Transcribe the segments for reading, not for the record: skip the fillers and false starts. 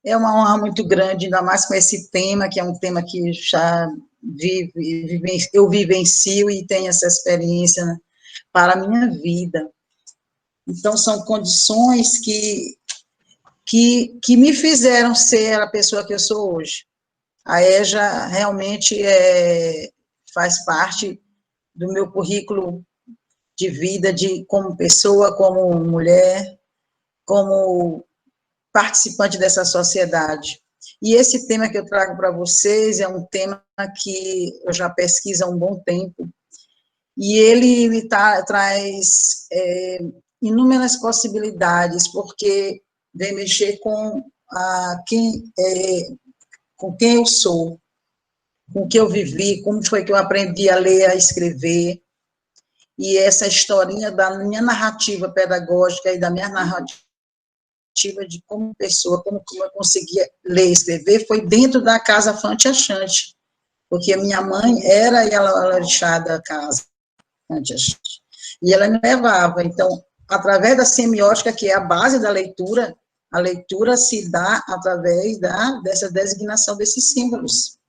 É uma honra muito grande, ainda mais com esse tema, que é um tema que já eu vivencio e tenho essa experiência, né, para a minha vida. Então, são condições que me fizeram ser a pessoa que eu sou hoje. A EJA realmente faz parte do meu currículo de vida, como pessoa, como mulher, como participante dessa sociedade. E esse tema que eu trago para vocês é um tema que eu já pesquiso há um bom tempo, e ele traz inúmeras possibilidades, porque vem mexer com quem eu sou, com o que eu vivi, como foi que eu aprendi a ler, a escrever, e essa historinha da minha narrativa pedagógica e da minha narrativa de como pessoa, como eu conseguia ler e escrever, foi dentro da Casa Fante Achante, porque a minha mãe era e ela orixá da Casa Fante Achante, e ela me levava. Então, através da semiótica, que é a base da leitura, a leitura se dá através dessa designação desses símbolos.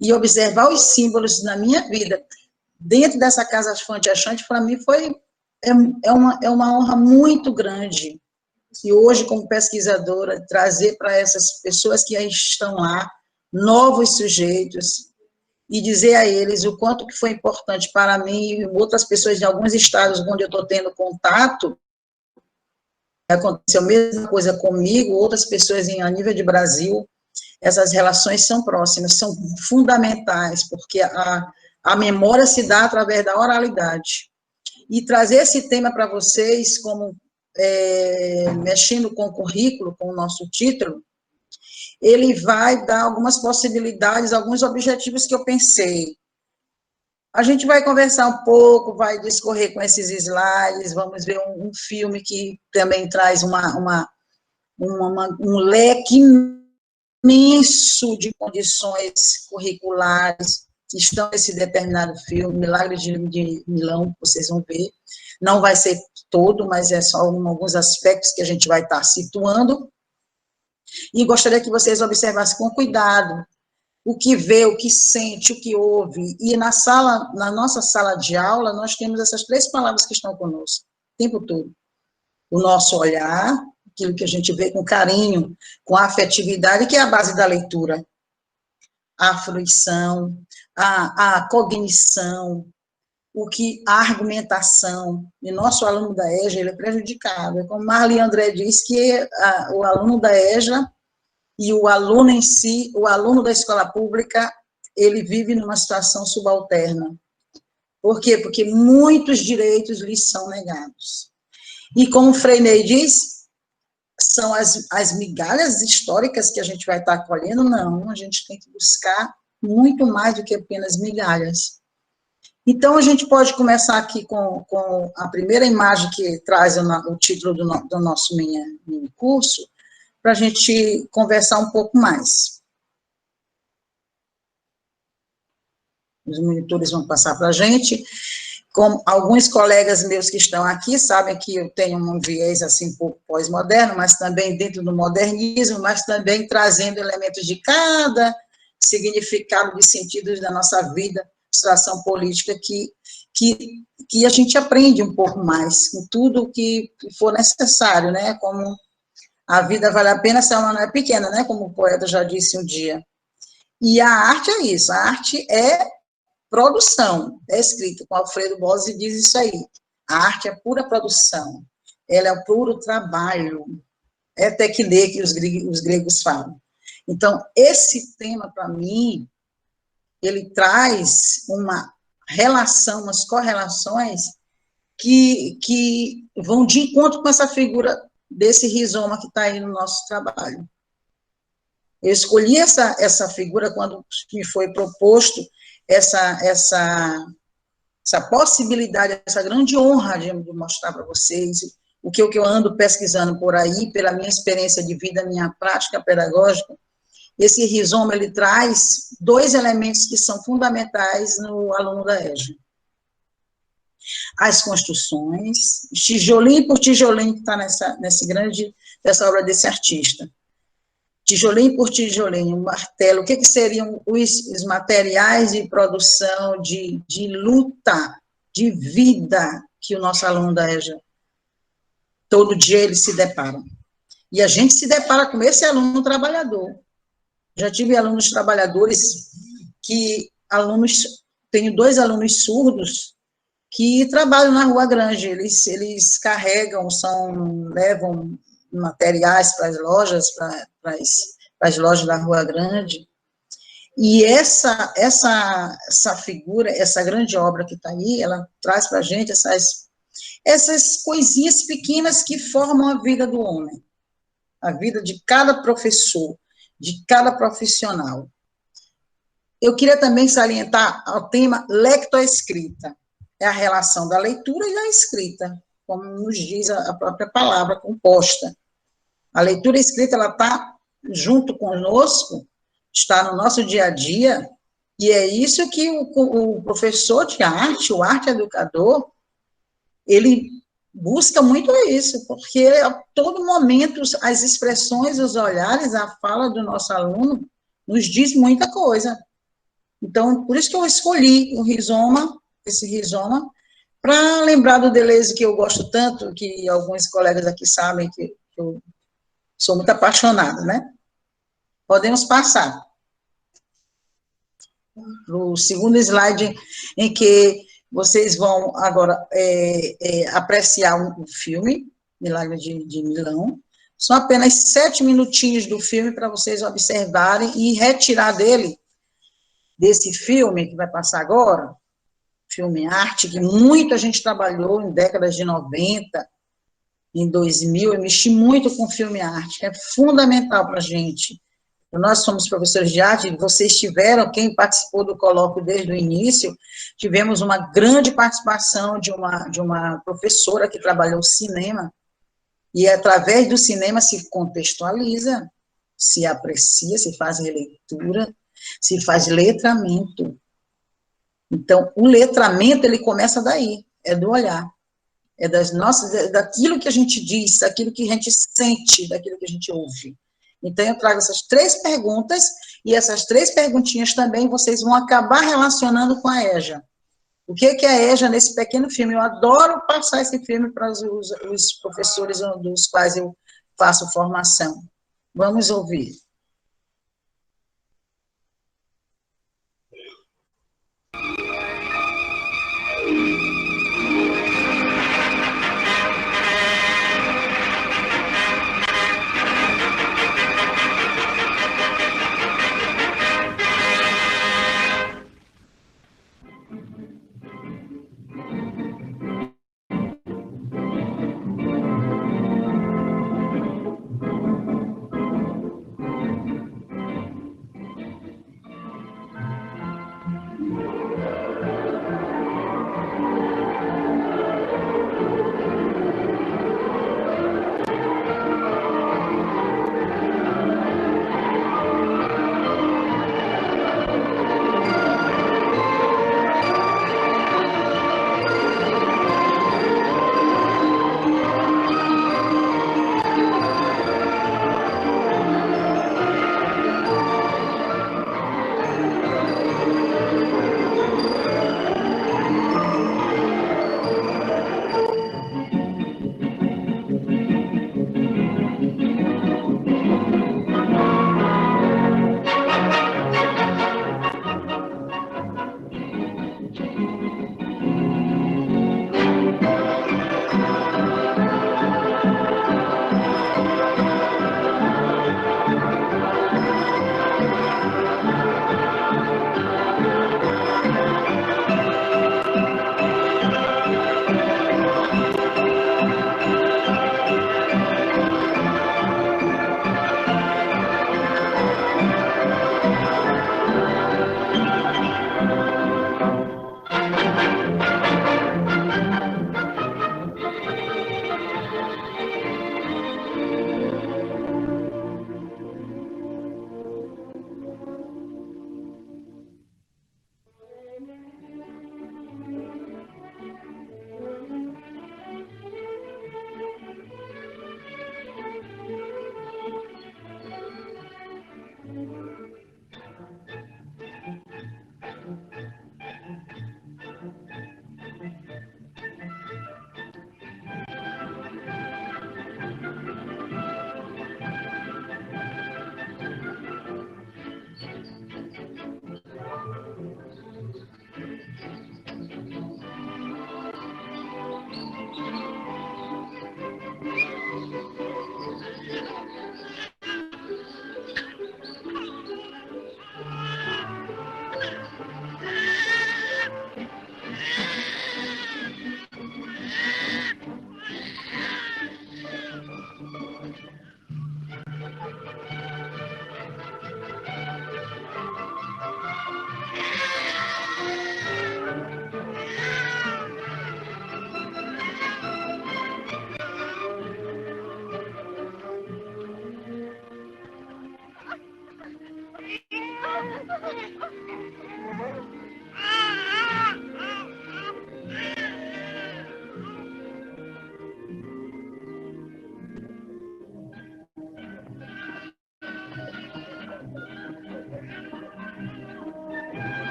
E observar os símbolos na minha vida, dentro dessa Casa Fante Achante, para mim é uma honra muito grande. E hoje, como pesquisadora, trazer para essas pessoas que aí estão lá, novos sujeitos, e dizer a eles o quanto que foi importante para mim e outras pessoas de alguns estados onde eu estou tendo contato. Aconteceu a mesma coisa comigo, outras pessoas a nível de Brasil. Essas relações são próximas, são fundamentais, porque a memória se dá através da oralidade. E trazer esse tema para vocês, como mexendo com o currículo, com o nosso título, ele vai dar algumas possibilidades, alguns objetivos que eu pensei. A gente vai conversar um pouco, vai discorrer com esses slides, vamos ver um filme que também traz um leque imenso de condições curriculares que estão nesse determinado filme, Milagre de Milão, vocês vão ver. Não vai ser todo, mas é só alguns aspectos que a gente vai estar situando. E gostaria que vocês observassem com cuidado o que vê, o que sente, o que ouve. E na nossa sala de aula, nós temos essas 3 palavras que estão conosco, o tempo todo. O nosso olhar, aquilo que a gente vê com carinho, com afetividade, que é a base da leitura. A fruição, a cognição, a argumentação. E nosso aluno da EJA, ele é prejudicado. Como Marli André diz, que o aluno da EJA e o aluno em si, o aluno da escola pública, ele vive numa situação subalterna. Por quê? Porque muitos direitos lhes são negados. E como Freinet diz, são as migalhas históricas que a gente vai estar colhendo? Não, a gente tem que buscar muito mais do que apenas migalhas. Então, a gente pode começar aqui com a primeira imagem que traz o título do nosso mini curso, para a gente conversar um pouco mais. Os monitores vão passar para a gente. Como alguns colegas meus que estão aqui sabem que eu tenho um viés assim um pouco pós-moderno, mas também dentro do modernismo, mas também trazendo elementos de cada significado de sentidos da nossa vida, situação política que a gente aprende um pouco mais, com tudo que for necessário, né, como a vida vale a pena se ela não é pequena, né, como o poeta já disse um dia. E a arte é isso, a arte é produção, é escrito com Alfredo Bozzi diz isso aí, a arte é pura produção, ela é puro trabalho, é tecne que os gregos falam. Então, esse tema, para mim, ele traz uma relação, umas correlações que vão de encontro com essa figura desse rizoma que está aí no nosso trabalho. Eu escolhi essa figura quando me foi proposto essa possibilidade, essa grande honra de mostrar para vocês o que eu ando pesquisando por aí, pela minha experiência de vida, minha prática pedagógica. Esse rizoma, ele traz 2 elementos que são fundamentais no aluno da EJA. As construções, tijolinho por tijolinho que está nessa obra desse artista. tijolinho por tijolinho, um martelo, o que seriam os materiais de produção, de luta, de vida que o nosso aluno da EJA, todo dia eles se deparam. E a gente se depara com esse aluno trabalhador. Já tive alunos trabalhadores tenho 2 alunos surdos que trabalham na Rua Grande, eles carregam, levam materiais para as lojas, para as lojas da Rua Grande, e essa figura, essa grande obra que está aí, ela traz para a gente essas coisinhas pequenas que formam a vida do homem, a vida de cada professor, de cada profissional. Eu queria também salientar o tema lectoescrita, é a relação da leitura e da escrita, como nos diz a própria palavra composta. A leitura e a escrita, ela está junto conosco, está no nosso dia a dia, e é isso que o professor de arte, o arte educador, ele busca muito isso, porque a todo momento as expressões, os olhares, a fala do nosso aluno nos diz muita coisa. Então, por isso que eu escolhi esse rizoma, para lembrar do Deleuze, que eu gosto tanto, que alguns colegas aqui sabem que eu sou muito apaixonada, né? Podemos passar para o segundo slide, em que vocês vão agora apreciar um filme, Milagre de Milão. São apenas 7 minutinhos do filme para vocês observarem e retirar desse filme que vai passar agora, filme arte, que muita gente trabalhou em décadas de 90, em 2000, eu mexi muito com filme arte, que é fundamental para a gente. Nós somos professores de arte, vocês tiveram, quem participou do colóquio desde o início, tivemos uma grande participação de uma professora que trabalhou cinema, e através do cinema se contextualiza, se aprecia, se faz releitura, se faz letramento. Então, o letramento, ele começa daí, é do olhar, é daquilo que a gente diz, daquilo que a gente sente, daquilo que a gente ouve. Então, eu trago essas 3 perguntas, e essas 3 perguntinhas também vocês vão acabar relacionando com a EJA. O que é a EJA nesse pequeno filme? Eu adoro passar esse filme para os professores dos quais eu faço formação. Vamos ouvir.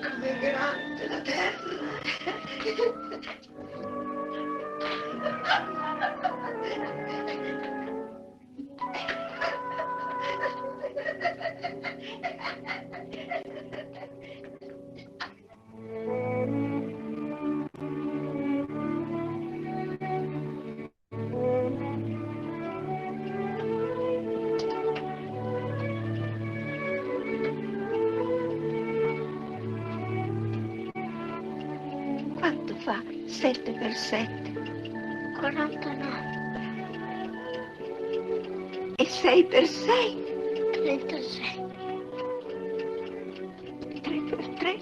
Com'è grande la terra! Quanto fa 7 per 7? 49. E 6 per 6? 36. 3 per 3?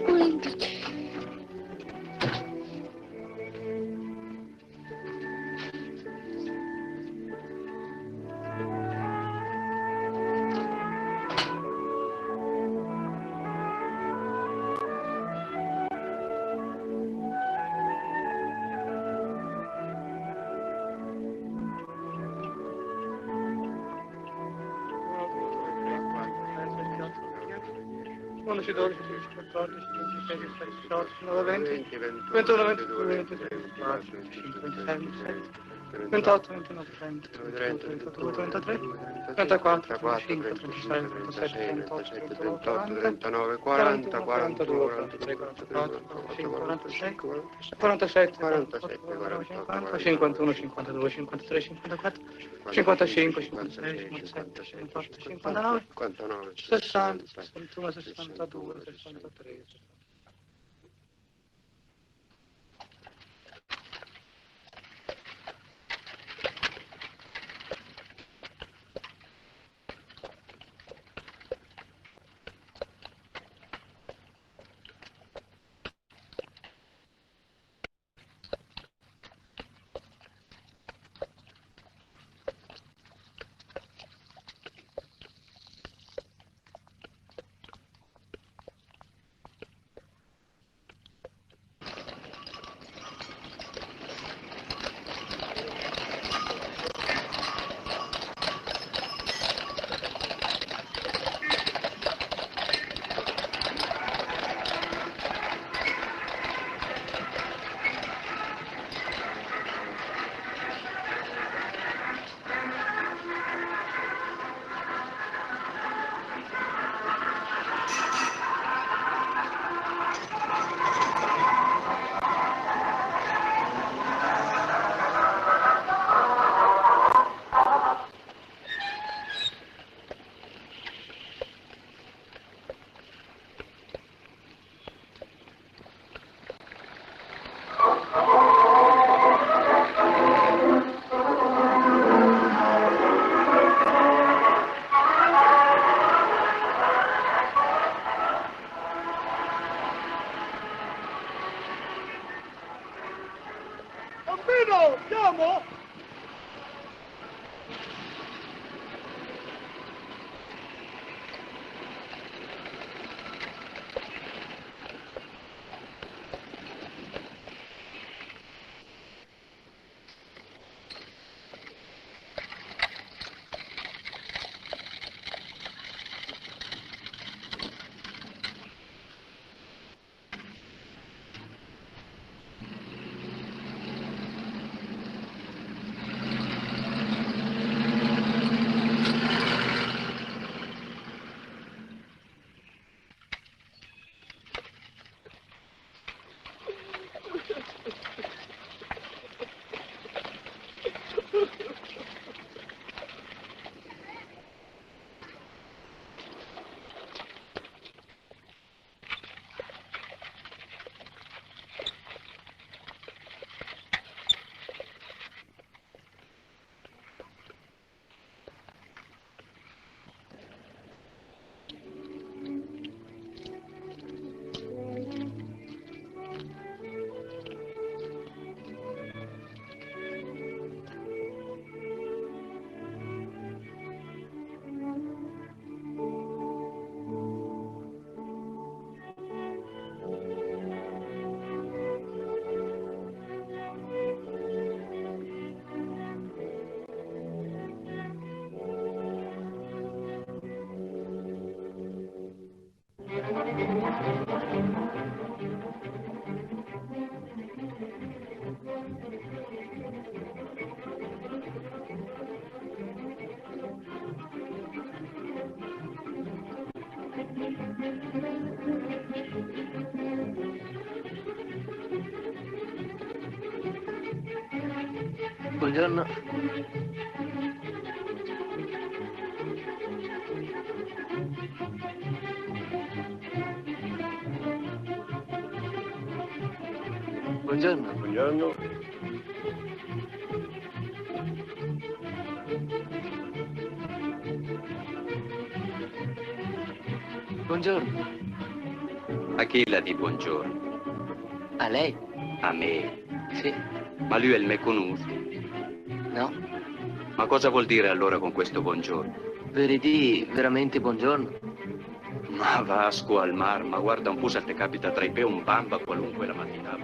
15. Quando si 12, 13, 14, 15, 16, 17, 18, 19, 20, 21, 22, 23, 24, 25, 26, 27, 28, 29, 30, 31, 32, 33, 34, 35, 36, 37, 38, 39, 40, 41, 42, 43, 44, 45, 46, 47, 48, 50, 51, 52, 53, 54, 55, 56, 57, 58, 59, 60, 61, 62, 63. Buongiorno. Buongiorno. Buongiorno. Buongiorno. A chi la di buongiorno? A lei? A me. Sì. Ma lui è il me conosco. No? Ma cosa vuol dire allora con questo buongiorno? Veredi veramente buongiorno? Ma Vasco al mar, ma guarda un po' se te capita tra i pe un bamba qualunque la mattina.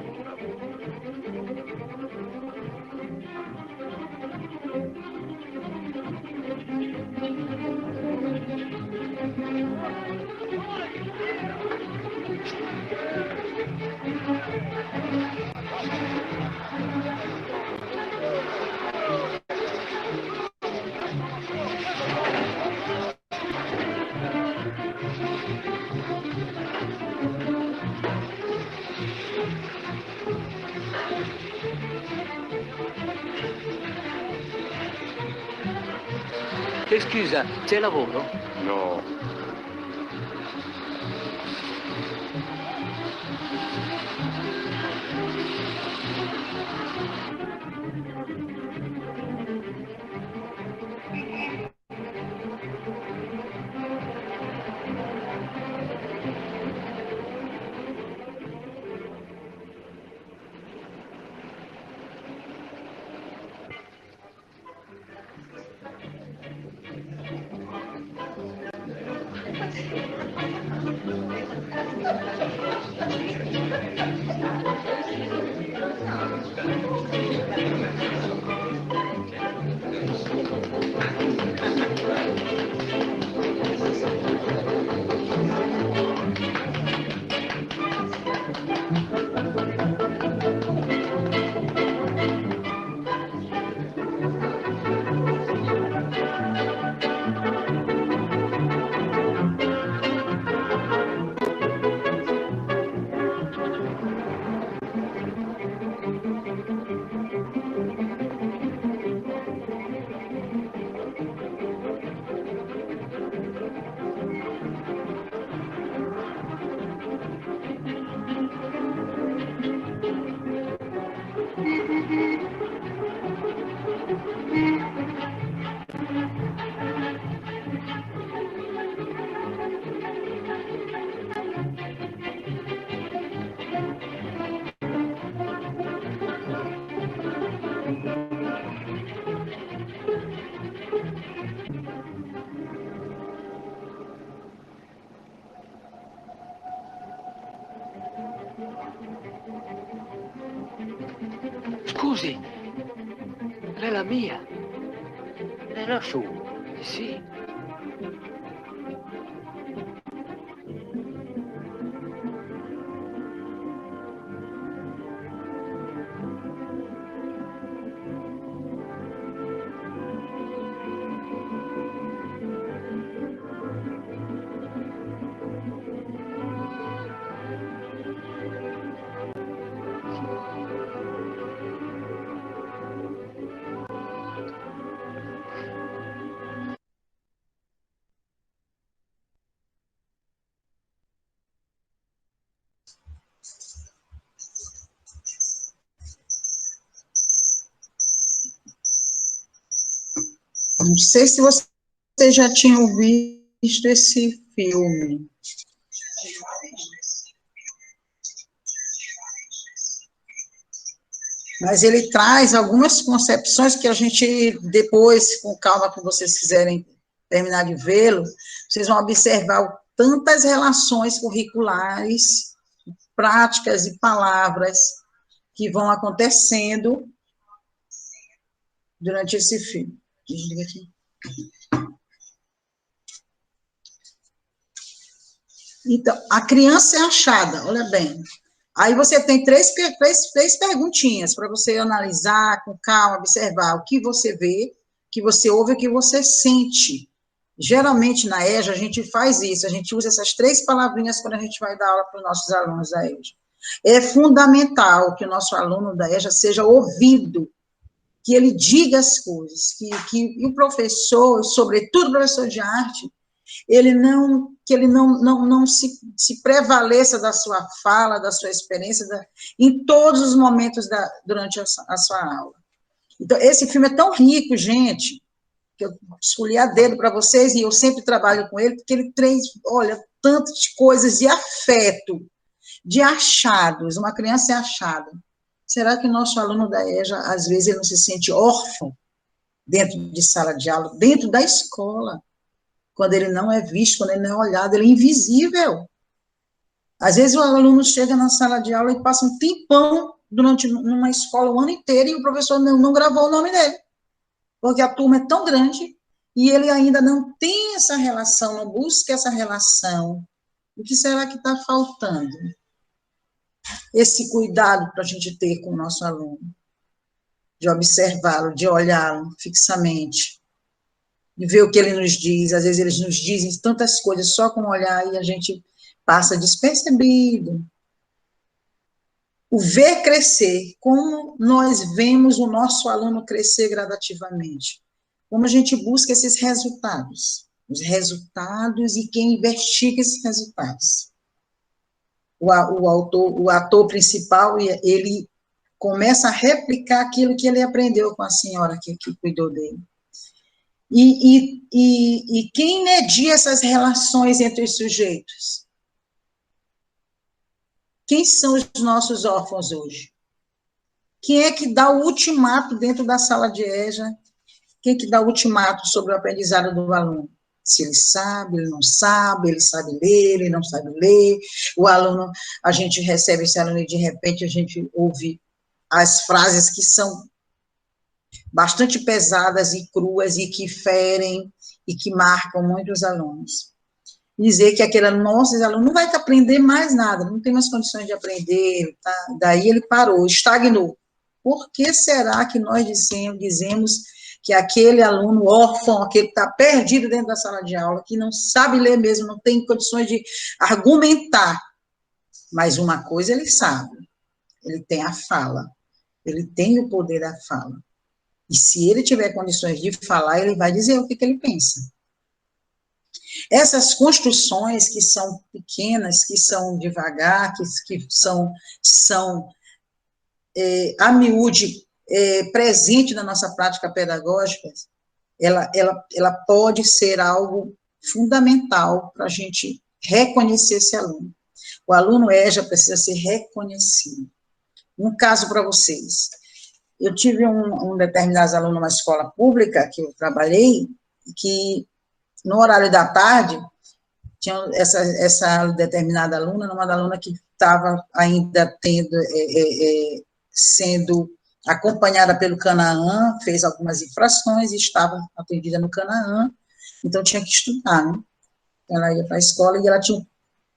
Scusa, c'è lavoro? No. Scusi, lei è la mia. È la sua. Sì. Não sei se vocês já tinham visto esse filme. Mas ele traz algumas concepções que a gente, depois, com calma, que vocês quiserem terminar de vê-lo, vocês vão observar tantas relações curriculares, práticas e palavras que vão acontecendo durante esse filme. Desliga aqui. Então, a criança é achada, olha bem. Aí você tem três perguntinhas para você analisar com calma, observar o que você vê, o que você ouve e o que você sente. Geralmente, na EJA, a gente faz isso, a gente usa essas 3 palavrinhas quando a gente vai dar aula para os nossos alunos da EJA. É fundamental que o nosso aluno da EJA seja ouvido, que ele diga as coisas, que o professor, sobretudo o professor de arte, ele não se prevaleça da sua fala, da sua experiência, em todos os momentos durante a sua aula. Então, esse filme é tão rico, gente, que eu escolhi a dedo para vocês, e eu sempre trabalho com ele, porque ele traz, olha, tantas coisas de afeto, de achados, uma criança é achada. Será que o nosso aluno da EJA, às vezes, ele não se sente órfão dentro de sala de aula, dentro da escola? Quando ele não é visto, quando ele não é olhado, ele é invisível. Às vezes o aluno chega na sala de aula e passa um tempão numa escola o ano inteiro e o professor não gravou o nome dele, porque a turma é tão grande e ele ainda não tem essa relação, não busca essa relação. O que será que está faltando? Esse cuidado para a gente ter com o nosso aluno, de observá-lo, de olhá-lo fixamente, de ver o que ele nos diz. Às vezes eles nos dizem tantas coisas só com o olhar e a gente passa despercebido. O ver crescer, como nós vemos o nosso aluno crescer gradativamente, como a gente busca esses resultados, os resultados e quem investiga esses resultados. O ator principal, ele começa a replicar aquilo que ele aprendeu com a senhora que cuidou dele. E quem media essas relações entre os sujeitos? Quem são os nossos órfãos hoje? Quem é que dá o ultimato dentro da sala de EJA? Quem é que dá o ultimato sobre o aprendizado do aluno? Se ele sabe, ele não sabe, ele sabe ler, ele não sabe ler. O aluno, a gente recebe esse aluno e, de repente, a gente ouve as frases que são bastante pesadas e cruas e que ferem e que marcam muitos alunos. Dizer que aquele nosso aluno não vai aprender mais nada, não tem mais condições de aprender, tá? Daí ele parou, estagnou. Por que será que nós dizemos que aquele aluno órfão, aquele que está perdido dentro da sala de aula, que não sabe ler mesmo, não tem condições de argumentar, mas uma coisa ele sabe, ele tem a fala, ele tem o poder da fala. E se ele tiver condições de falar, ele vai dizer o que ele pensa. Essas construções que são pequenas, que são devagar, que são a miúde, presente na nossa prática pedagógica, ela pode ser algo fundamental para a gente reconhecer esse aluno. O aluno EJA precisa ser reconhecido. Um caso para vocês. Eu tive um determinado aluno numa escola pública que eu trabalhei, que no horário da tarde, tinha essa determinada aluna, uma aluna que estava ainda sendo acompanhada pelo Canaã, fez algumas infrações e estava atendida no Canaã, então tinha que estudar, né? Ela ia para a escola e ela tinha um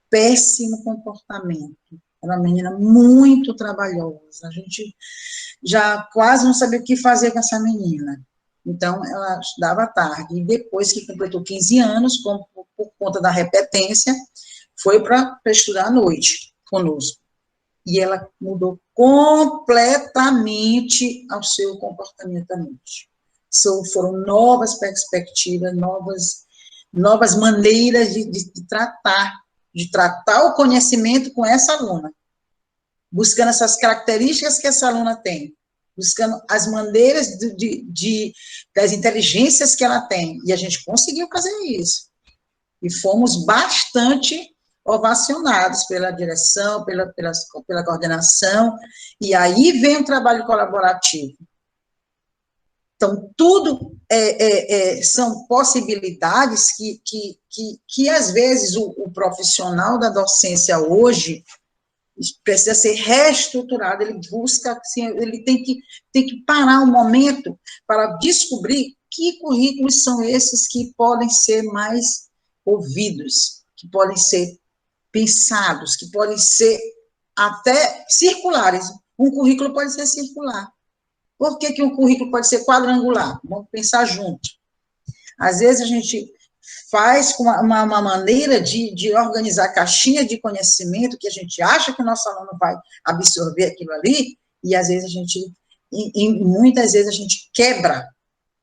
péssimo comportamento. Era uma menina muito trabalhosa, a gente já quase não sabia o que fazer com essa menina. Então, ela estudava à tarde, e depois que completou 15 anos, por conta da repetência, foi para estudar à noite conosco. E ela mudou completamente o seu comportamento à noite. Foram novas perspectivas, novas maneiras de tratar o conhecimento com essa aluna, buscando essas características que essa aluna tem, buscando as maneiras das inteligências que ela tem, e a gente conseguiu fazer isso, e fomos bastante ovacionados pela direção, pela coordenação, e aí vem o trabalho colaborativo. Então, tudo são possibilidades que às vezes, o profissional da docência hoje precisa ser reestruturado, ele busca, assim, ele tem que parar um momento para descobrir que currículos são esses que podem ser mais ouvidos, que podem ser pensados, que podem ser até circulares. Um currículo pode ser circular. Por que um currículo pode ser quadrangular? Vamos pensar junto. Às vezes a gente faz com uma maneira de organizar caixinha de conhecimento que a gente acha que o nosso aluno vai absorver aquilo ali, e às vezes muitas vezes a gente quebra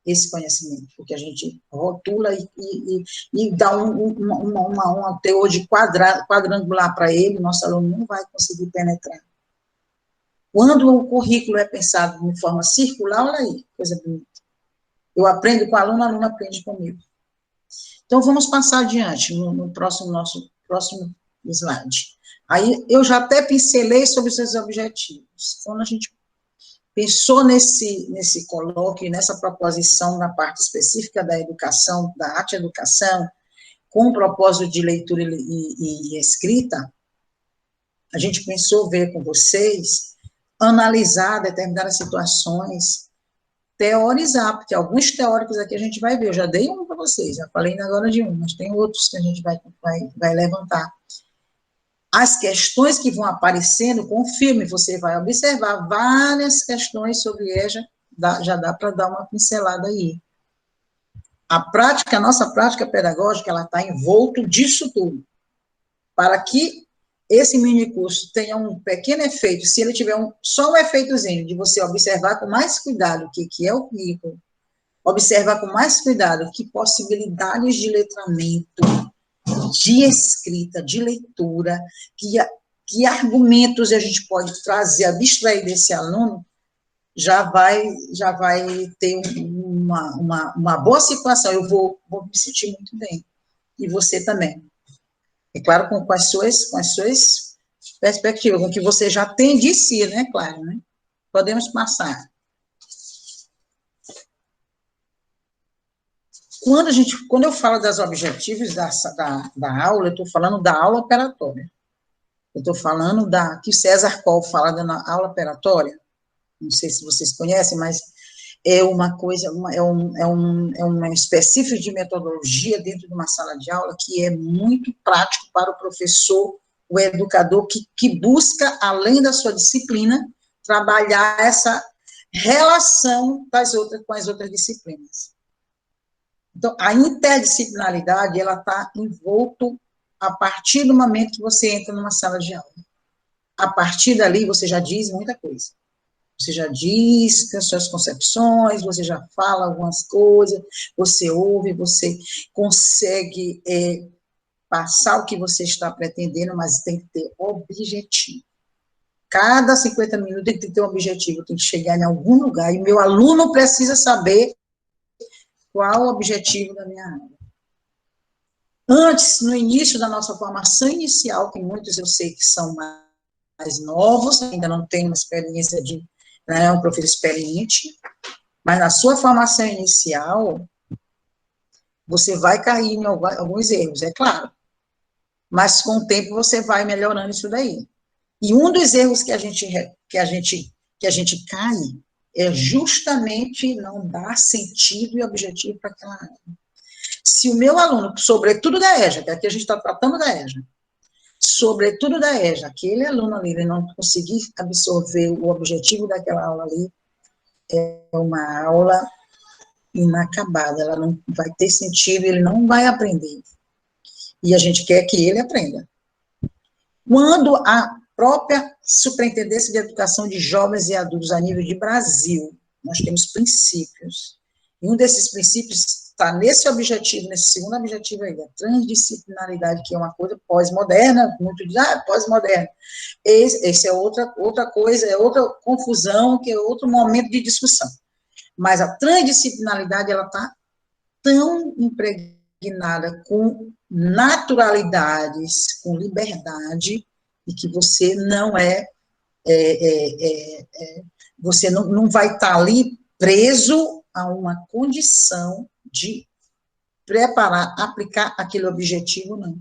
esse conhecimento, porque a gente rotula e dá um teor de quadrangular para ele, o nosso aluno não vai conseguir penetrar. Quando o currículo é pensado de forma circular, olha aí, coisa bonita. Eu aprendo com o aluno aprende comigo. Então, vamos passar adiante no nosso próximo slide. Aí, eu já até pincelei sobre os seus objetivos. Quando a gente pensou nesse colóquio, nessa proposição na parte específica da educação, da arte-educação, com o propósito de leitura e escrita, a gente pensou ver com vocês, analisar determinadas situações, teorizar, porque alguns teóricos aqui a gente vai ver, eu já dei um para vocês, já falei agora de um, mas tem outros que a gente vai levantar. As questões que vão aparecendo com o filme, você vai observar várias questões sobre EJA, já dá para dar uma pincelada aí. A nossa prática pedagógica, ela está envolto disso tudo, para que esse minicurso tenha um pequeno efeito, se ele tiver só um efeitozinho de você observar com mais cuidado o que é o currículo, observar com mais cuidado que possibilidades de letramento, de escrita, de leitura, que argumentos a gente pode trazer, abstrair desse aluno, já vai ter uma boa situação, eu vou me sentir muito bem, e você também. É claro, com as suas perspectivas, com o que você já tem de si, né, claro, né? Podemos passar. Quando eu falo dos objetivos da aula, eu estou falando da aula operatória. Eu estou falando que César Coll fala da aula operatória, não sei se vocês conhecem, mas é uma coisa, é um específico de metodologia dentro de uma sala de aula que é muito prático para o professor, o educador, que busca, além da sua disciplina, trabalhar essa relação com as outras disciplinas. Então, a interdisciplinaridade, ela está envolto a partir do momento que você entra numa sala de aula. A partir dali, você já diz muita coisa. Você já diz as suas concepções, você já fala algumas coisas, você ouve, você consegue passar o que você está pretendendo, mas tem que ter objetivo. Cada 50 minutos tem que ter um objetivo, tem que chegar em algum lugar, e meu aluno precisa saber qual o objetivo da minha aula. Antes, no início da nossa formação inicial, que muitos eu sei que são mais novos, ainda não têm uma experiência um professor experiente, mas na sua formação inicial, você vai cair em alguns erros, é claro. Mas com o tempo você vai melhorando isso daí. E um dos erros que a gente cai é justamente não dar sentido e objetivo para aquela área. Se o meu aluno, sobretudo da EJA, que aqui a gente está tratando da EJA, sobretudo da EJA, aquele aluno ali, ele não conseguir absorver o objetivo daquela aula ali, é uma aula inacabada, ela não vai ter sentido, ele não vai aprender. E a gente quer que ele aprenda. Quando a própria Superintendência de Educação de Jovens e Adultos a nível de Brasil, nós temos princípios, e um desses princípios está nesse objetivo, nesse segundo objetivo aí, a transdisciplinaridade, que é uma coisa pós-moderna, muito de, pós-moderna. Esse é outra coisa, é outra confusão, que é outro momento de discussão. Mas a transdisciplinaridade, ela está tão impregnada com naturalidades, com liberdade, e que você não você não vai estar ali preso a uma condição de preparar, aplicar aquele objetivo, não.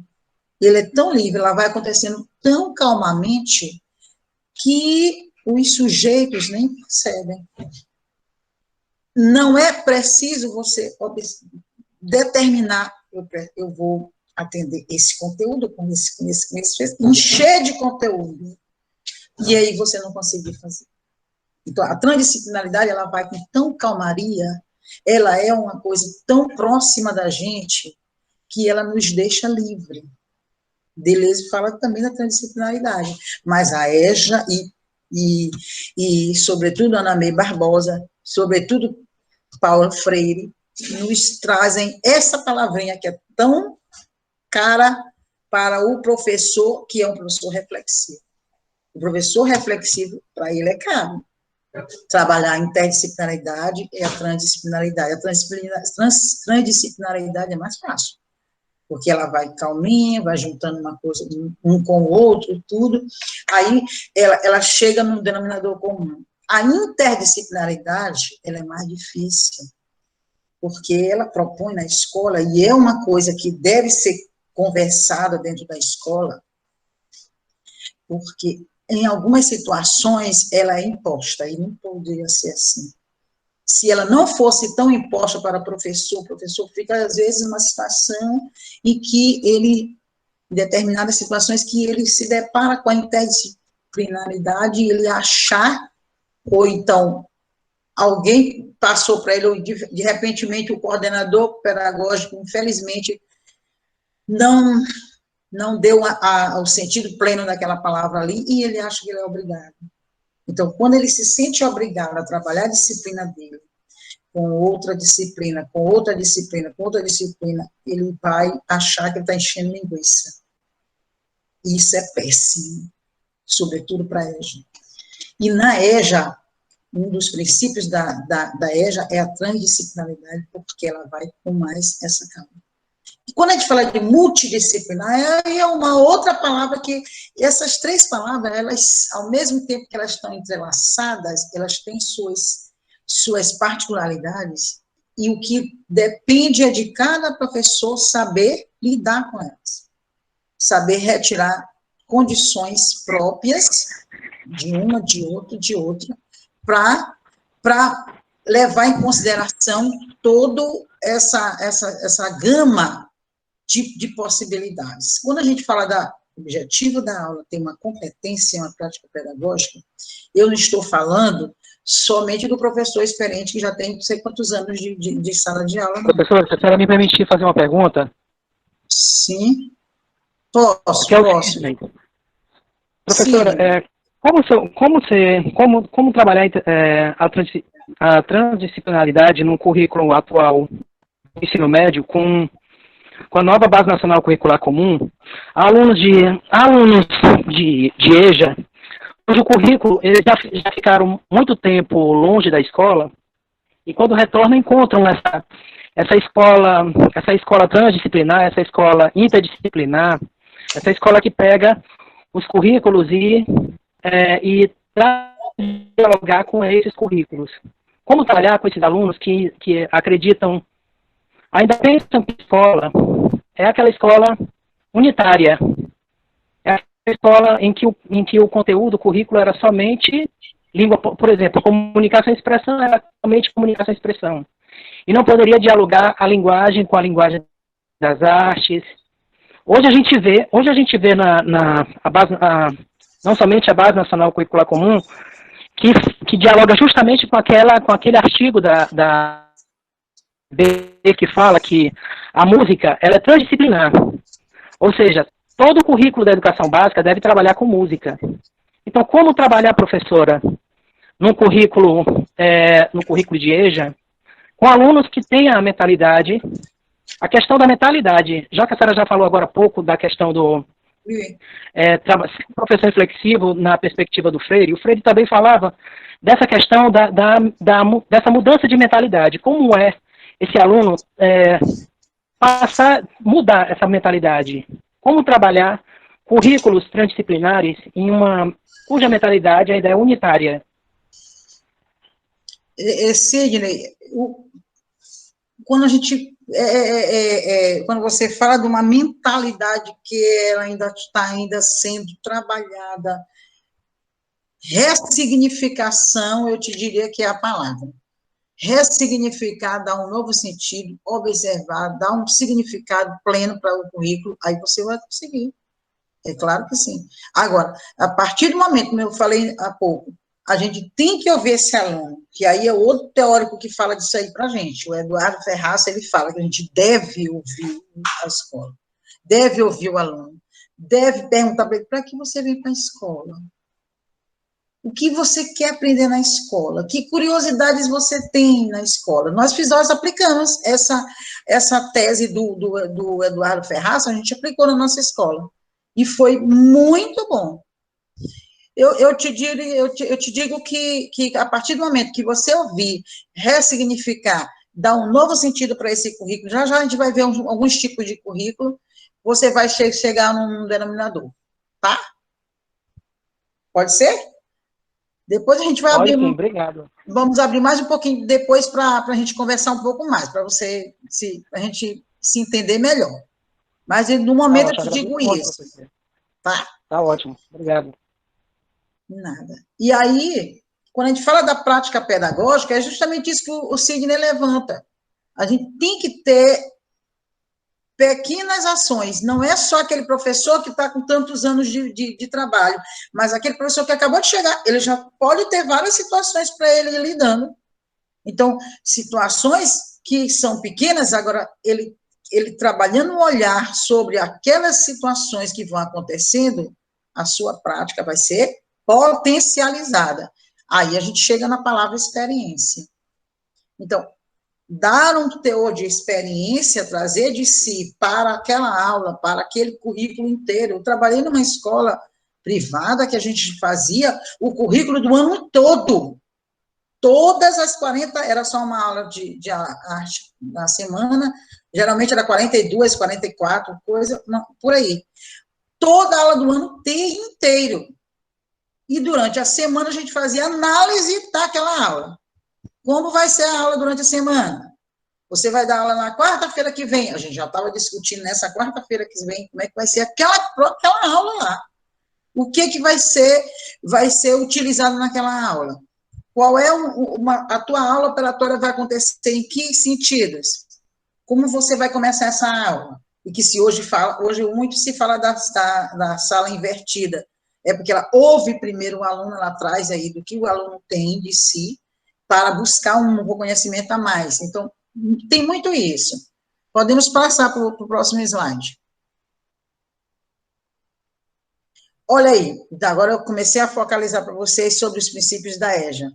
Ele é tão livre, ela vai acontecendo tão calmamente que os sujeitos nem percebem. Não é preciso você determinar, eu vou atender esse conteúdo, com esse, encher de conteúdo, e aí você não conseguir fazer. Então, a transdisciplinaridade, ela vai com tão calmaria, ela é uma coisa tão próxima da gente, que ela nos deixa livre. Deleuze fala também da transdisciplinaridade, mas a EJA e sobretudo, Ana May Barbosa, sobretudo, Paulo Freire, nos trazem essa palavrinha que é tão cara para o professor, que é um professor reflexivo. O professor reflexivo, para ele, é caro. Trabalhar a interdisciplinaridade é a transdisciplinaridade. A transdisciplinaridade é mais fácil, porque ela vai calminha, vai juntando uma coisa, um com o outro, tudo, aí ela chega num denominador comum. A interdisciplinaridade, ela é mais difícil, porque ela propõe na escola, e é uma coisa que deve ser conversada dentro da escola, porque em algumas situações ela é imposta, e não poderia ser assim. Se ela não fosse tão imposta para o professor fica, às vezes, numa situação em que ele, em determinadas situações, que ele se depara com a interdisciplinaridade e ele achar, ou então, alguém passou para ele, ou de repentemente o coordenador pedagógico, infelizmente, não deu o sentido pleno daquela palavra ali, e ele acha que ele é obrigado. Então, quando ele se sente obrigado a trabalhar a disciplina dele, com outra disciplina, com outra disciplina, com outra disciplina, ele vai achar que ele está enchendo linguiça. E isso é péssimo, sobretudo para a EJA. E na EJA, um dos princípios da EJA é a transdisciplinaridade, porque ela vai com mais essa calma. E quando a gente fala de multidisciplinar, é uma outra palavra que, essas três palavras, elas, ao mesmo tempo que elas estão entrelaçadas, elas têm suas particularidades, e o que depende é de cada professor saber lidar com elas, saber retirar condições próprias de uma, de outra, para levar em consideração toda essa gama de possibilidades. Quando a gente fala do objetivo da aula, tem uma competência, uma prática pedagógica, eu não estou falando somente do professor experiente que já tem não sei quantos anos de sala de aula. Professor, você vai me permitir fazer uma pergunta? Sim, posso. Professora, como trabalhar a transdisciplinaridade no currículo atual do ensino médio com a nova Base Nacional Curricular Comum, alunos de EJA, cujo currículo eles já ficaram muito tempo longe da escola, e quando retornam encontram essa escola transdisciplinar, essa escola interdisciplinar, essa escola que pega os currículos e dialogar com esses currículos. Como trabalhar com esses alunos que acreditam, ainda pensam que a escola é aquela escola unitária, é aquela escola em que o conteúdo, o currículo era somente língua, por exemplo, comunicação e expressão era somente comunicação e expressão, e não poderia dialogar a linguagem com a linguagem das artes. Hoje a gente vê não somente a Base Nacional Curricular Comum, que dialoga justamente com aquele artigo da B, que fala que a música ela é transdisciplinar. Ou seja, todo o currículo da educação básica deve trabalhar com música. Então, como trabalhar, professora, no currículo de EJA, com alunos que têm a mentalidade, a questão da mentalidade, já que a senhora já falou agora há pouco da questão do professor reflexivo na perspectiva do Freire, o Freire também falava dessa questão dessa mudança de mentalidade, como é esse aluno mudar essa mentalidade, como trabalhar currículos transdisciplinares cuja mentalidade ainda é unitária. Sidney, quando a gente quando você fala de uma mentalidade que ela ainda está sendo trabalhada, ressignificação, eu te diria que é a palavra. ressignificar, dar um novo sentido, observar, dar um significado pleno para o currículo, aí você vai conseguir. É claro que sim. Agora, a partir do momento, como eu falei há pouco, a gente tem que ouvir esse aluno, que aí é outro teórico que fala disso aí para a gente. O Eduardo Ferraz, ele fala que a gente deve ouvir a escola, deve ouvir o aluno, deve perguntar para ele, para que você vem para a escola? O que você quer aprender na escola? Que curiosidades você tem na escola? Nós aplicamos essa tese do Eduardo Ferraz, a gente aplicou na nossa escola. E foi muito bom. Eu te digo que a partir do momento que você ouvir, ressignificar, dar um novo sentido para esse currículo, já a gente vai ver alguns tipos de currículo, você vai chegar num denominador, tá? Pode ser? Depois a gente vai abrir. Sim, obrigado. Vamos abrir mais um pouquinho depois para a gente conversar um pouco mais, para a gente se entender melhor. Mas no momento eu te digo isso. Tá? Tá ótimo, obrigado. Nada. E aí, quando a gente fala da prática pedagógica, é justamente isso que o Sidney levanta. A gente tem que ter pequenas ações, não é só aquele professor que está com tantos anos de trabalho, mas aquele professor que acabou de chegar, ele já pode ter várias situações para ele lidando. Então, situações que são pequenas, agora, ele trabalhando um olhar sobre aquelas situações que vão acontecendo, a sua prática vai ser potencializada. Aí a gente chega na palavra experiência. Então, dar um teor de experiência, trazer de si para aquela aula, para aquele currículo inteiro. Eu trabalhei numa escola privada que a gente fazia o currículo do ano todo. Todas as 40, era só uma aula de arte na semana, geralmente era 42, 44, coisa, não, por aí. Toda a aula do ano inteiro. E durante a semana a gente fazia análise daquela aula. Como vai ser a aula durante a semana? Você vai dar aula na quarta-feira que vem. A gente já estava discutindo nessa quarta-feira que vem como é que vai ser aquela aula lá. O que vai ser utilizado naquela aula? Qual é a tua aula operatória vai acontecer em que sentidos? Como você vai começar essa aula? E que hoje muito se fala da sala invertida. É porque ela ouve primeiro o aluno lá atrás aí do que o aluno tem de si, para buscar um reconhecimento a mais. Então, tem muito isso. Podemos passar para o próximo slide. Olha aí, agora eu comecei a focalizar para vocês sobre os princípios da EJA.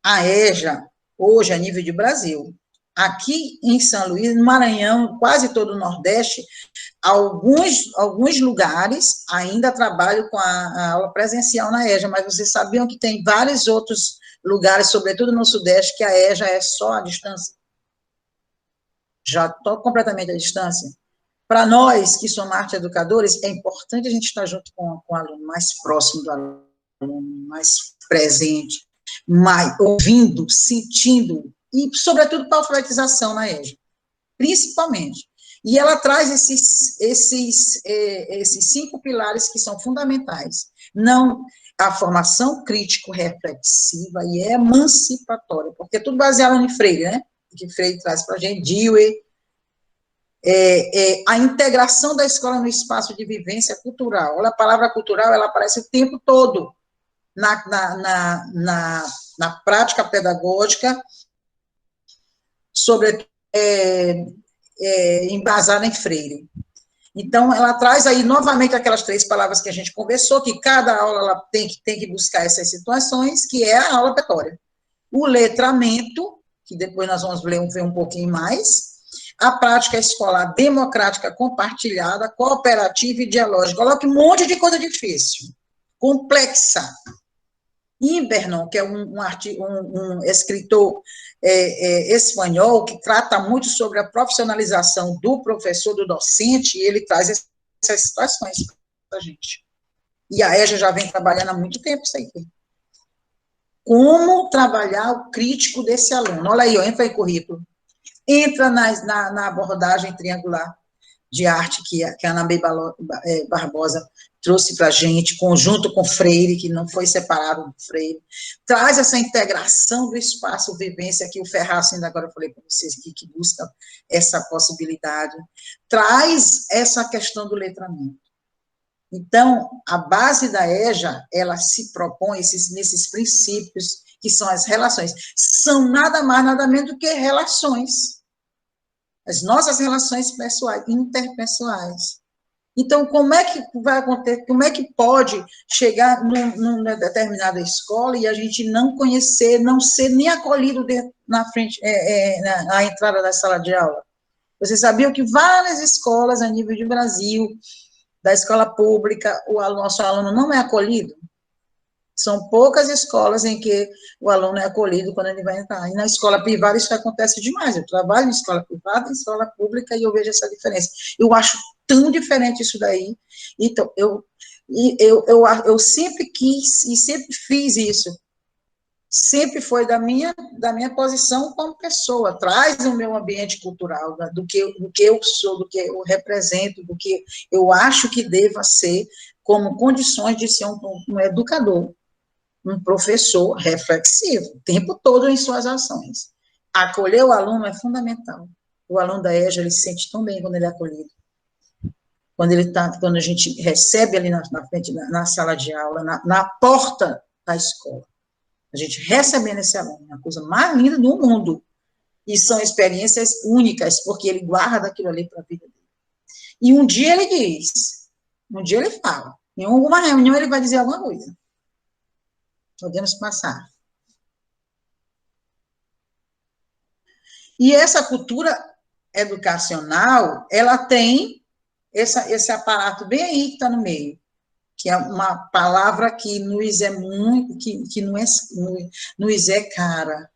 A EJA, hoje, a nível de Brasil, aqui em São Luís, no Maranhão, quase todo o Nordeste, alguns lugares ainda trabalham com a aula presencial na EJA, mas vocês sabiam que tem vários outros lugares, sobretudo no Sudeste, que a EJA é só à distância. Já estou completamente à distância. Para nós, que somos arte educadores, é importante a gente estar junto com o aluno, mais próximo do aluno, mais presente, mais ouvindo, sentindo, e, sobretudo, para a alfabetização na EJA, principalmente. E ela traz esses 5 pilares que são fundamentais. Não a formação crítico-reflexiva e emancipatória, porque é tudo baseado em Freire, né? Que Freire traz para a gente, Dewey, a integração da escola no espaço de vivência cultural. Olha, a palavra cultural, ela aparece o tempo todo na prática pedagógica, sobretudo embasada em Freire. Então, ela traz aí novamente aquelas 3 palavras que a gente conversou, que cada aula ela tem que buscar essas situações, que é a aula oratória. O letramento, que depois nós vamos ver um pouquinho mais, a prática escolar democrática compartilhada, cooperativa e dialógica. Olha que um monte de coisa difícil, complexa. Imbernon, que é um escritor espanhol, que trata muito sobre a profissionalização do professor, do docente, e ele traz essas situações para a gente. E a EJA já vem trabalhando há muito tempo isso aqui. Como trabalhar o crítico desse aluno? Olha aí, entra em currículo. Entra na abordagem triangular. de arte que a Ana Bey Barbosa trouxe para a gente, conjunto com Freire, que não foi separado do Freire, traz essa integração do espaço vivência, que o Ferraz, ainda agora eu falei para vocês, que busca essa possibilidade, traz essa questão do letramento. Então, a base da EJA, ela se propõe nesses princípios, que são as relações, são nada mais, nada menos do que relações, as nossas relações pessoais, interpessoais. Então, como é que vai acontecer, como é que pode chegar numa determinada escola e a gente não conhecer, não ser nem acolhido na frente, na entrada da sala de aula? Vocês sabiam que várias escolas a nível de Brasil, da escola pública, o nosso aluno não é acolhido? São poucas escolas em que o aluno é acolhido quando ele vai entrar. E na escola privada isso acontece demais. Eu trabalho em escola privada, em escola pública, e eu vejo essa diferença. Eu acho tão diferente isso daí. Então, eu sempre quis e sempre fiz isso. Sempre foi da minha posição como pessoa. Traz o meu ambiente cultural, do que eu sou, do que eu represento, do que eu acho que deva ser, como condições de ser um educador, um professor reflexivo, o tempo todo em suas ações. Acolher o aluno é fundamental. O aluno da EJA, ele se sente tão bem quando ele é acolhido. Quando a gente recebe ali na frente, na sala de aula, na porta da escola. A gente recebendo esse aluno, é a coisa mais linda do mundo. E são experiências únicas, porque ele guarda aquilo ali para a vida dele. E um dia ele diz, um dia ele fala, em alguma reunião ele vai dizer alguma coisa. Podemos passar. E essa cultura educacional, ela tem esse aparato bem aí que está no meio, que é uma palavra que nos é muito, que nos é cara,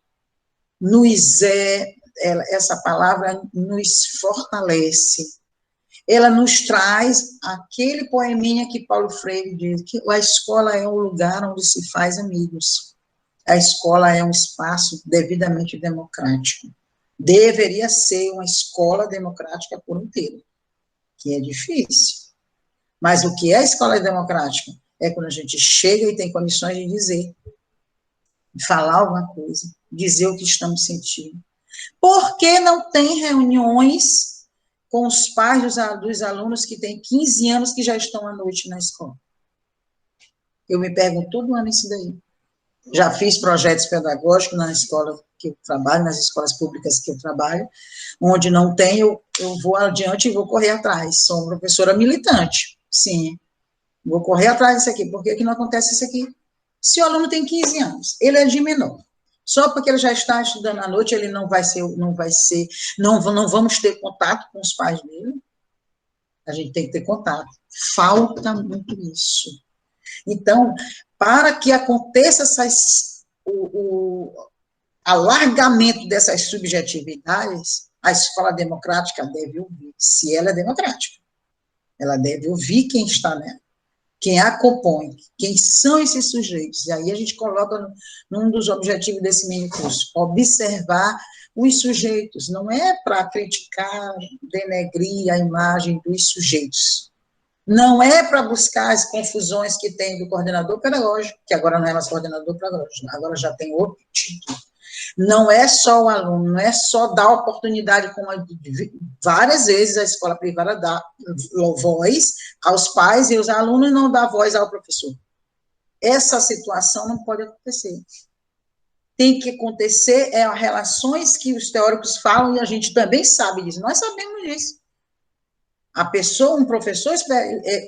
essa palavra nos fortalece. Ela nos traz aquele poeminha que Paulo Freire diz, que a escola é um lugar onde se faz amigos. A escola é um espaço devidamente democrático. Deveria ser uma escola democrática por inteiro, que é difícil. Mas o que é a escola democrática? É quando a gente chega e tem condições de dizer, de falar alguma coisa, dizer o que estamos sentindo. Por que não tem reuniões com os pais dos alunos que têm 15 anos que já estão à noite na escola? Eu me pergunto todo ano isso daí. Já fiz projetos pedagógicos na escola que eu trabalho, nas escolas públicas que eu trabalho, onde não tem, eu vou adiante e vou correr atrás. Sou uma professora militante, sim. Vou correr atrás disso aqui. Por que não acontece isso aqui? Se o aluno tem 15 anos, ele é de menor. Só porque ele já está estudando à noite, ele não vamos ter contato com os pais dele. A gente tem que ter contato. Falta muito isso. Então, para que aconteça o alargamento dessas subjetividades, a escola democrática deve ouvir, se ela é democrática. Ela deve ouvir quem está nela, quem a compõe, quem são esses sujeitos. E aí a gente coloca num dos objetivos desse mini curso, observar os sujeitos. Não é para criticar, denegrir a imagem dos sujeitos. Não é para buscar as confusões que tem do coordenador pedagógico, que agora não é mais coordenador pedagógico, agora já tem outro título. Não é só o aluno, não é só dar oportunidade, como várias vezes a escola privada dá voz aos pais e os alunos não dá voz ao professor. Essa situação não pode acontecer. Tem que acontecer as relações que os teóricos falam e a gente também sabe disso. Nós sabemos disso. A pessoa, um professor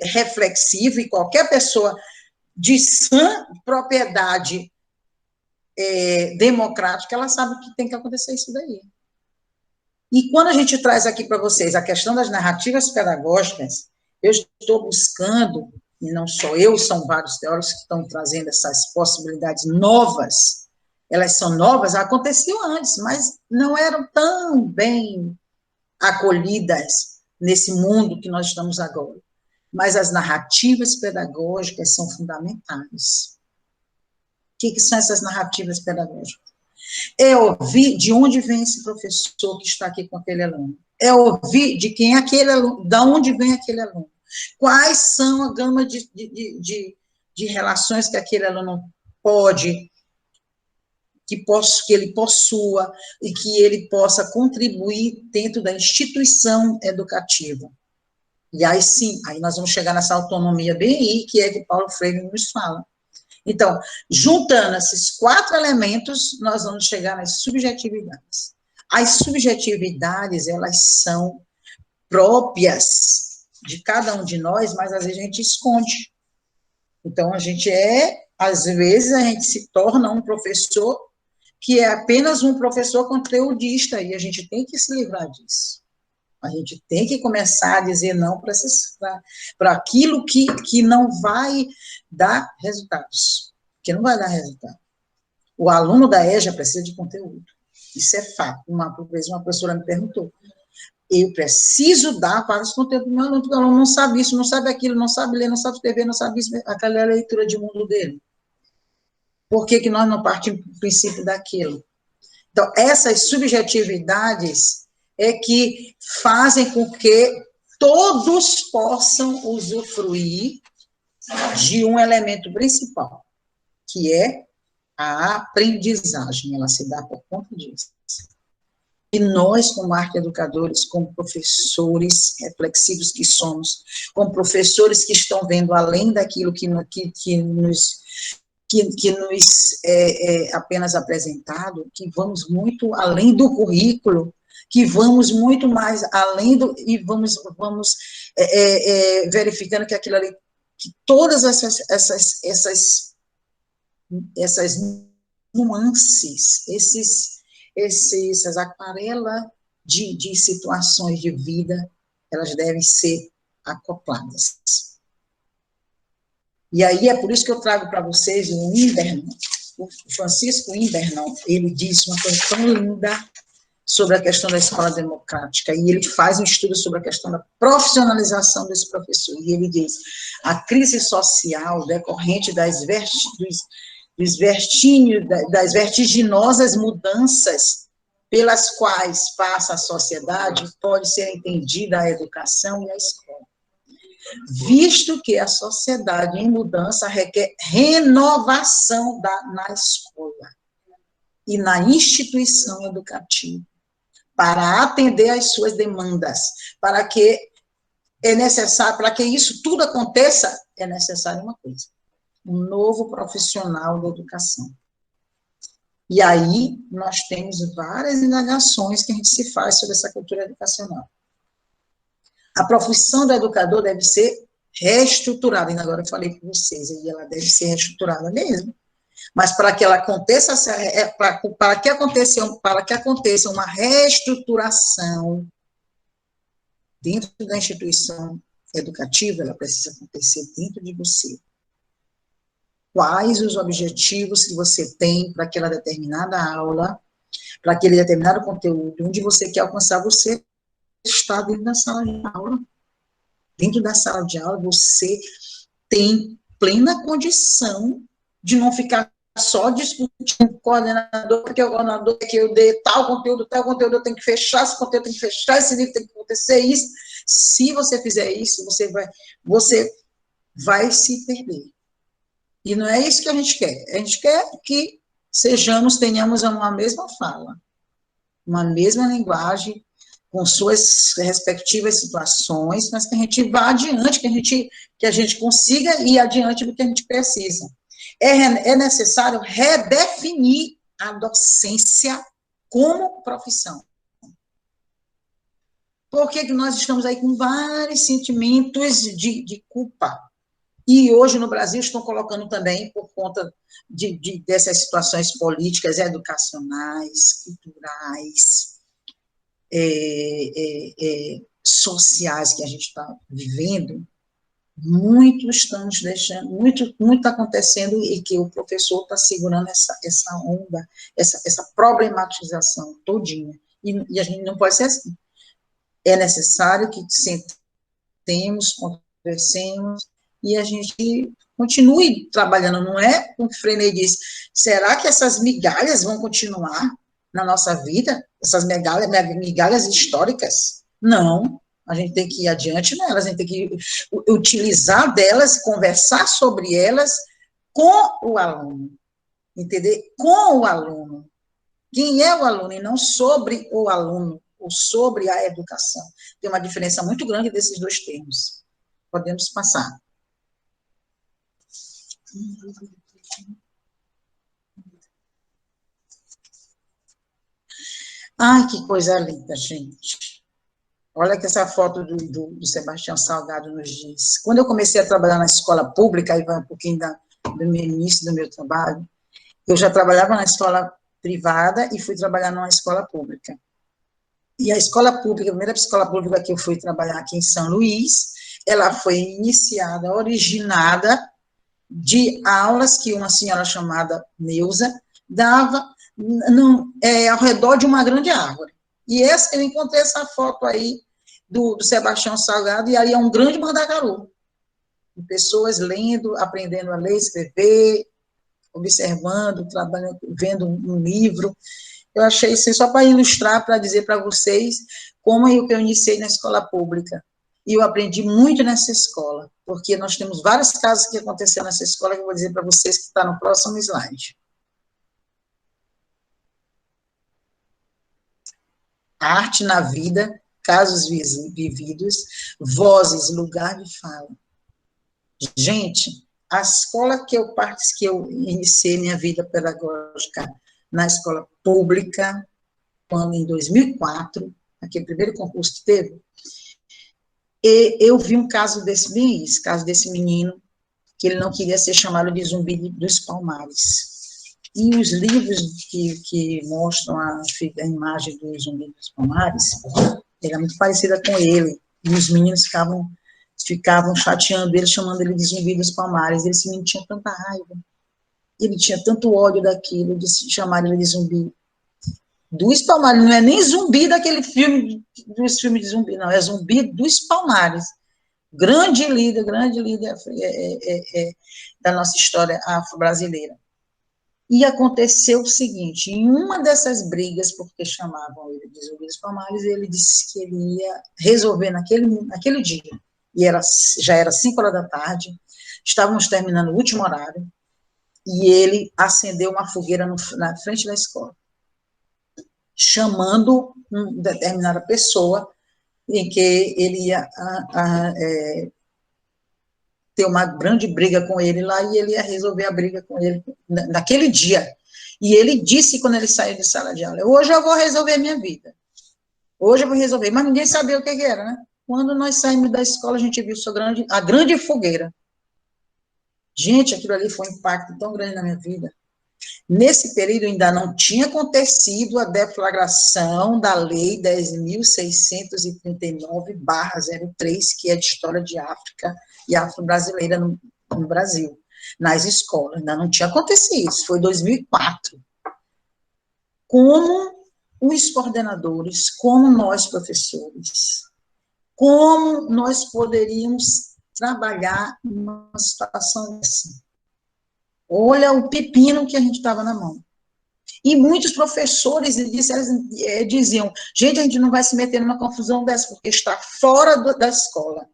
reflexivo e qualquer pessoa de sã propriedade democrática, ela sabe que tem que acontecer isso daí. E quando a gente traz aqui para vocês a questão das narrativas pedagógicas, eu estou buscando, e não só eu, são vários teóricos que estão trazendo essas possibilidades novas. Elas são novas, aconteciam antes, mas não eram tão bem acolhidas nesse mundo que nós estamos agora. Mas as narrativas pedagógicas são fundamentais. O que são essas narrativas pedagógicas? É ouvir de onde vem esse professor que está aqui com aquele aluno. É ouvir de quem é aquele aluno, de onde vem aquele aluno. Quais são a gama de relações que aquele aluno pode, que ele possua e que ele possa contribuir dentro da instituição educativa. E aí sim, aí nós vamos chegar nessa autonomia bem aí, que é que Paulo Freire nos fala. Então, juntando esses 4 elementos, nós vamos chegar nas subjetividades. As subjetividades, elas são próprias de cada um de nós, mas às vezes a gente esconde. Então, às vezes a gente se torna um professor que é apenas um professor conteudista, e a gente tem que se livrar disso. A gente tem que começar a dizer não para aquilo que não vai dar resultados, que não vai dar resultado. O aluno da EJA precisa de conteúdo, isso é fato. Uma vez uma professora me perguntou, eu preciso dar vários conteúdos para o meu aluno, porque o aluno não sabe isso, não sabe aquilo, não sabe ler, não sabe escrever, não sabe isso, aquela é a leitura de mundo dele. Por que nós não partimos do princípio daquilo? Então, essas subjetividades é que fazem com que todos possam usufruir de um elemento principal, que é a aprendizagem, ela se dá por conta disso. E nós, como arquieducadores, como professores reflexivos que somos, como professores que estão vendo além daquilo que nos é apenas apresentado, que vamos muito além do currículo, que vamos muito mais além e vamos verificando que aquilo ali, que todas essas nuances, essas aquarelas de situações de vida, elas devem ser acopladas. E aí é por isso que eu trago para vocês o Indernon, o Francisco Indernon, ele disse uma coisa tão linda sobre a questão da escola democrática, e ele faz um estudo sobre a questão da profissionalização desse professor, e ele diz, a crise social decorrente das vertiginosas mudanças pelas quais passa a sociedade, pode ser entendida a educação e a escola. Visto que a sociedade em mudança requer renovação na escola e na instituição educativa, para atender às suas demandas, para que isso tudo aconteça, é necessário uma coisa, um novo profissional da educação. E aí, nós temos várias indagações que a gente se faz sobre essa cultura educacional. A profissão do educador deve ser reestruturada, ainda agora eu falei para vocês, e ela deve ser reestruturada mesmo, mas para que ela aconteça, para que aconteça uma reestruturação dentro da instituição educativa, ela precisa acontecer dentro de você. Quais os objetivos que você tem para aquela determinada aula, para aquele determinado conteúdo, onde você quer alcançar, você está dentro da sala de aula. Dentro da sala de aula, você tem plena condição de não ficar só discutindo com o coordenador, porque o coordenador quer que eu dê tal conteúdo, eu tenho que fechar esse conteúdo, tem que fechar esse livro, tem que acontecer isso. Se você fizer isso, você vai se perder. E não é isso que a gente quer. A gente quer que tenhamos uma mesma fala, uma mesma linguagem, com suas respectivas situações, mas que a gente vá adiante, que a gente consiga ir adiante do que a gente precisa. É necessário redefinir a docência como profissão. Porque nós estamos aí com vários sentimentos de culpa. E hoje no Brasil estão colocando também, por conta dessas situações políticas, educacionais, culturais, sociais que a gente está vivendo, muito estamos deixando, muito está acontecendo e que o professor está segurando essa onda, essa problematização todinha. E a gente não pode ser assim. É necessário que sentemos, conversemos e a gente continue trabalhando, não é? Como o Freinet disse, será que essas migalhas vão continuar na nossa vida? Essas migalhas históricas? Não, a gente tem que ir adiante nelas, a gente tem que utilizar delas, conversar sobre elas com o aluno, entender? Com o aluno. Quem é o aluno e não sobre o aluno, ou sobre a educação. Tem uma diferença muito grande desses dois termos. Podemos passar. Ai, que coisa linda, gente. Olha que essa foto do Sebastião Salgado nos diz. Quando eu comecei a trabalhar na escola pública, aí vai um pouquinho do meu início do meu trabalho, eu já trabalhava na escola privada e fui trabalhar numa escola pública. E a escola pública, a primeira escola pública que eu fui trabalhar aqui em São Luís, ela foi iniciada, originada de aulas que uma senhora chamada Neuza dava ao redor de uma grande árvore. E eu encontrei essa foto aí do Sebastião Salgado, e aí é um grande mandacaru, de pessoas lendo, aprendendo a ler, escrever, observando, trabalhando, vendo um livro. Eu achei isso só para ilustrar, para dizer para vocês como eu iniciei na escola pública. E eu aprendi muito nessa escola, porque nós temos vários casos que aconteceram nessa escola, que eu vou dizer para vocês que está no próximo slide. Arte na vida, casos vividos, vozes, lugar de fala. Gente, a escola que eu iniciei minha vida pedagógica na escola pública, quando em 2004, aquele primeiro concurso que teve, eu vi um caso desse menino, que ele não queria ser chamado de Zumbi dos Palmares. E os livros que mostram a imagem do Zumbi dos Palmares, era muito parecida com ele, e os meninos ficavam chateando ele, chamando ele de Zumbi dos Palmares. Esse menino tinha tanta raiva, ele tinha tanto ódio daquilo, de chamar ele de Zumbi dos Palmares. Não é nem zumbi daquele filme, dos filmes de zumbi, não, é Zumbi dos Palmares. Grande líder da nossa história afro-brasileira. E aconteceu o seguinte, em uma dessas brigas, porque chamavam ele de Zumbi dos Palmares, ele disse que ele ia resolver naquele dia, e já era 5 horas da tarde, estávamos terminando o último horário, e ele acendeu uma fogueira na frente da escola, chamando uma determinada pessoa, em que ele ia ter uma grande briga com ele lá, e ele ia resolver a briga com ele naquele dia. E ele disse, quando ele saiu de sala de aula, hoje eu vou resolver a minha vida. Hoje eu vou resolver. Mas ninguém sabia o que era, né? Quando nós saímos da escola, a gente viu a grande fogueira. Gente, aquilo ali foi um impacto tão grande na minha vida. Nesse período ainda não tinha acontecido a deflagração da Lei 10.639/03, que é de História de África e Afro-Brasileira no Brasil, nas escolas. Ainda não tinha acontecido, isso foi 2004. Como os coordenadores, como nós professores, como nós poderíamos trabalhar numa situação dessa? Olha o pepino que a gente estava na mão. E muitos professores diziam, gente, a gente não vai se meter numa confusão dessa, porque está fora da escola.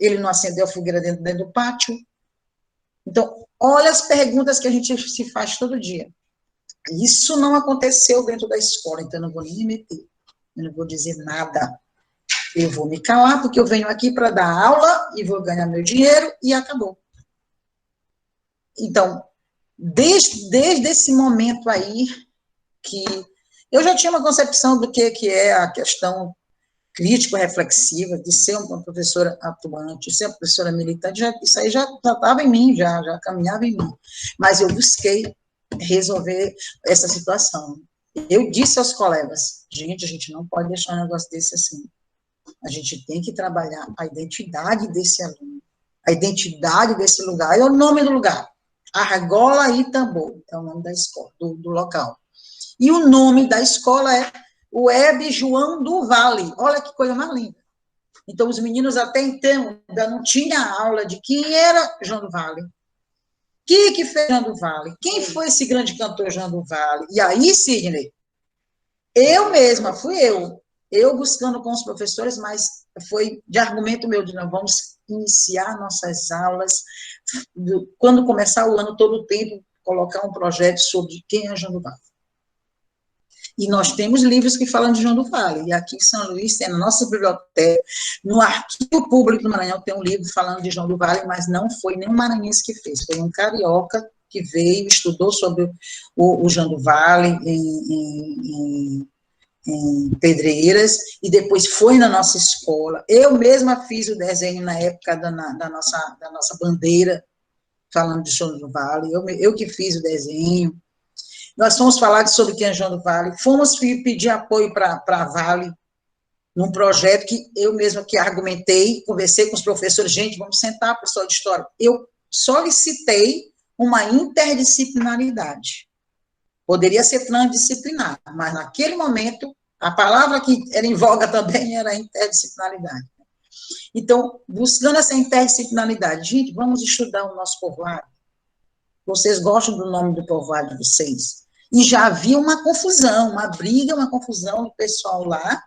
Ele não acendeu a fogueira dentro do pátio. Então, olha as perguntas que a gente se faz todo dia. Isso não aconteceu dentro da escola, então eu não vou nem me meter. Eu não vou dizer nada. Eu vou me calar, porque eu venho aqui para dar aula e vou ganhar meu dinheiro e acabou. Então, desde esse momento aí, que eu já tinha uma concepção do que é a questão crítico-reflexiva, de ser uma professora atuante, de ser uma professora militante, isso aí já estava em mim, já caminhava em mim. Mas eu busquei resolver essa situação. Eu disse aos colegas, gente, a gente não pode deixar um negócio desse assim. A gente tem que trabalhar a identidade desse aluno, a identidade desse lugar, é o nome do lugar. Argola Itambor, é o nome da escola, do local. E o nome da escola é Web João do Vale. Olha que coisa mais linda. Então, os meninos até então ainda não tinham aula de quem era João do Vale. Que fez João do Vale? Quem foi esse grande cantor João do Vale? E aí, Sidney, eu mesma, fui eu buscando com os professores, mas foi de argumento meu, de nós vamos iniciar nossas aulas, quando começar o ano, todo o tempo, colocar um projeto sobre quem é João do Vale. E nós temos livros que falam de João do Vale, e aqui em São Luís, tem na nossa biblioteca, no Arquivo Público do Maranhão, tem um livro falando de João do Vale, mas não foi nem um maranhense que fez, foi um carioca que veio, estudou sobre o João do Vale em Pedreiras, e depois foi na nossa escola. Eu mesma fiz o desenho na época da nossa bandeira, falando de João do Vale, eu que fiz o desenho. Nós fomos falar sobre quem é João do Vale, fomos pedir apoio para a Vale, num projeto que eu mesma que argumentei, conversei com os professores, gente, vamos sentar, pessoal de história. Eu solicitei uma interdisciplinaridade. Poderia ser transdisciplinar, mas naquele momento, a palavra que era em voga também era interdisciplinaridade. Então, buscando essa interdisciplinaridade, gente, vamos estudar o nosso povoado. Vocês gostam do nome do povoado de vocês? E já havia uma confusão, uma briga, uma confusão do pessoal lá,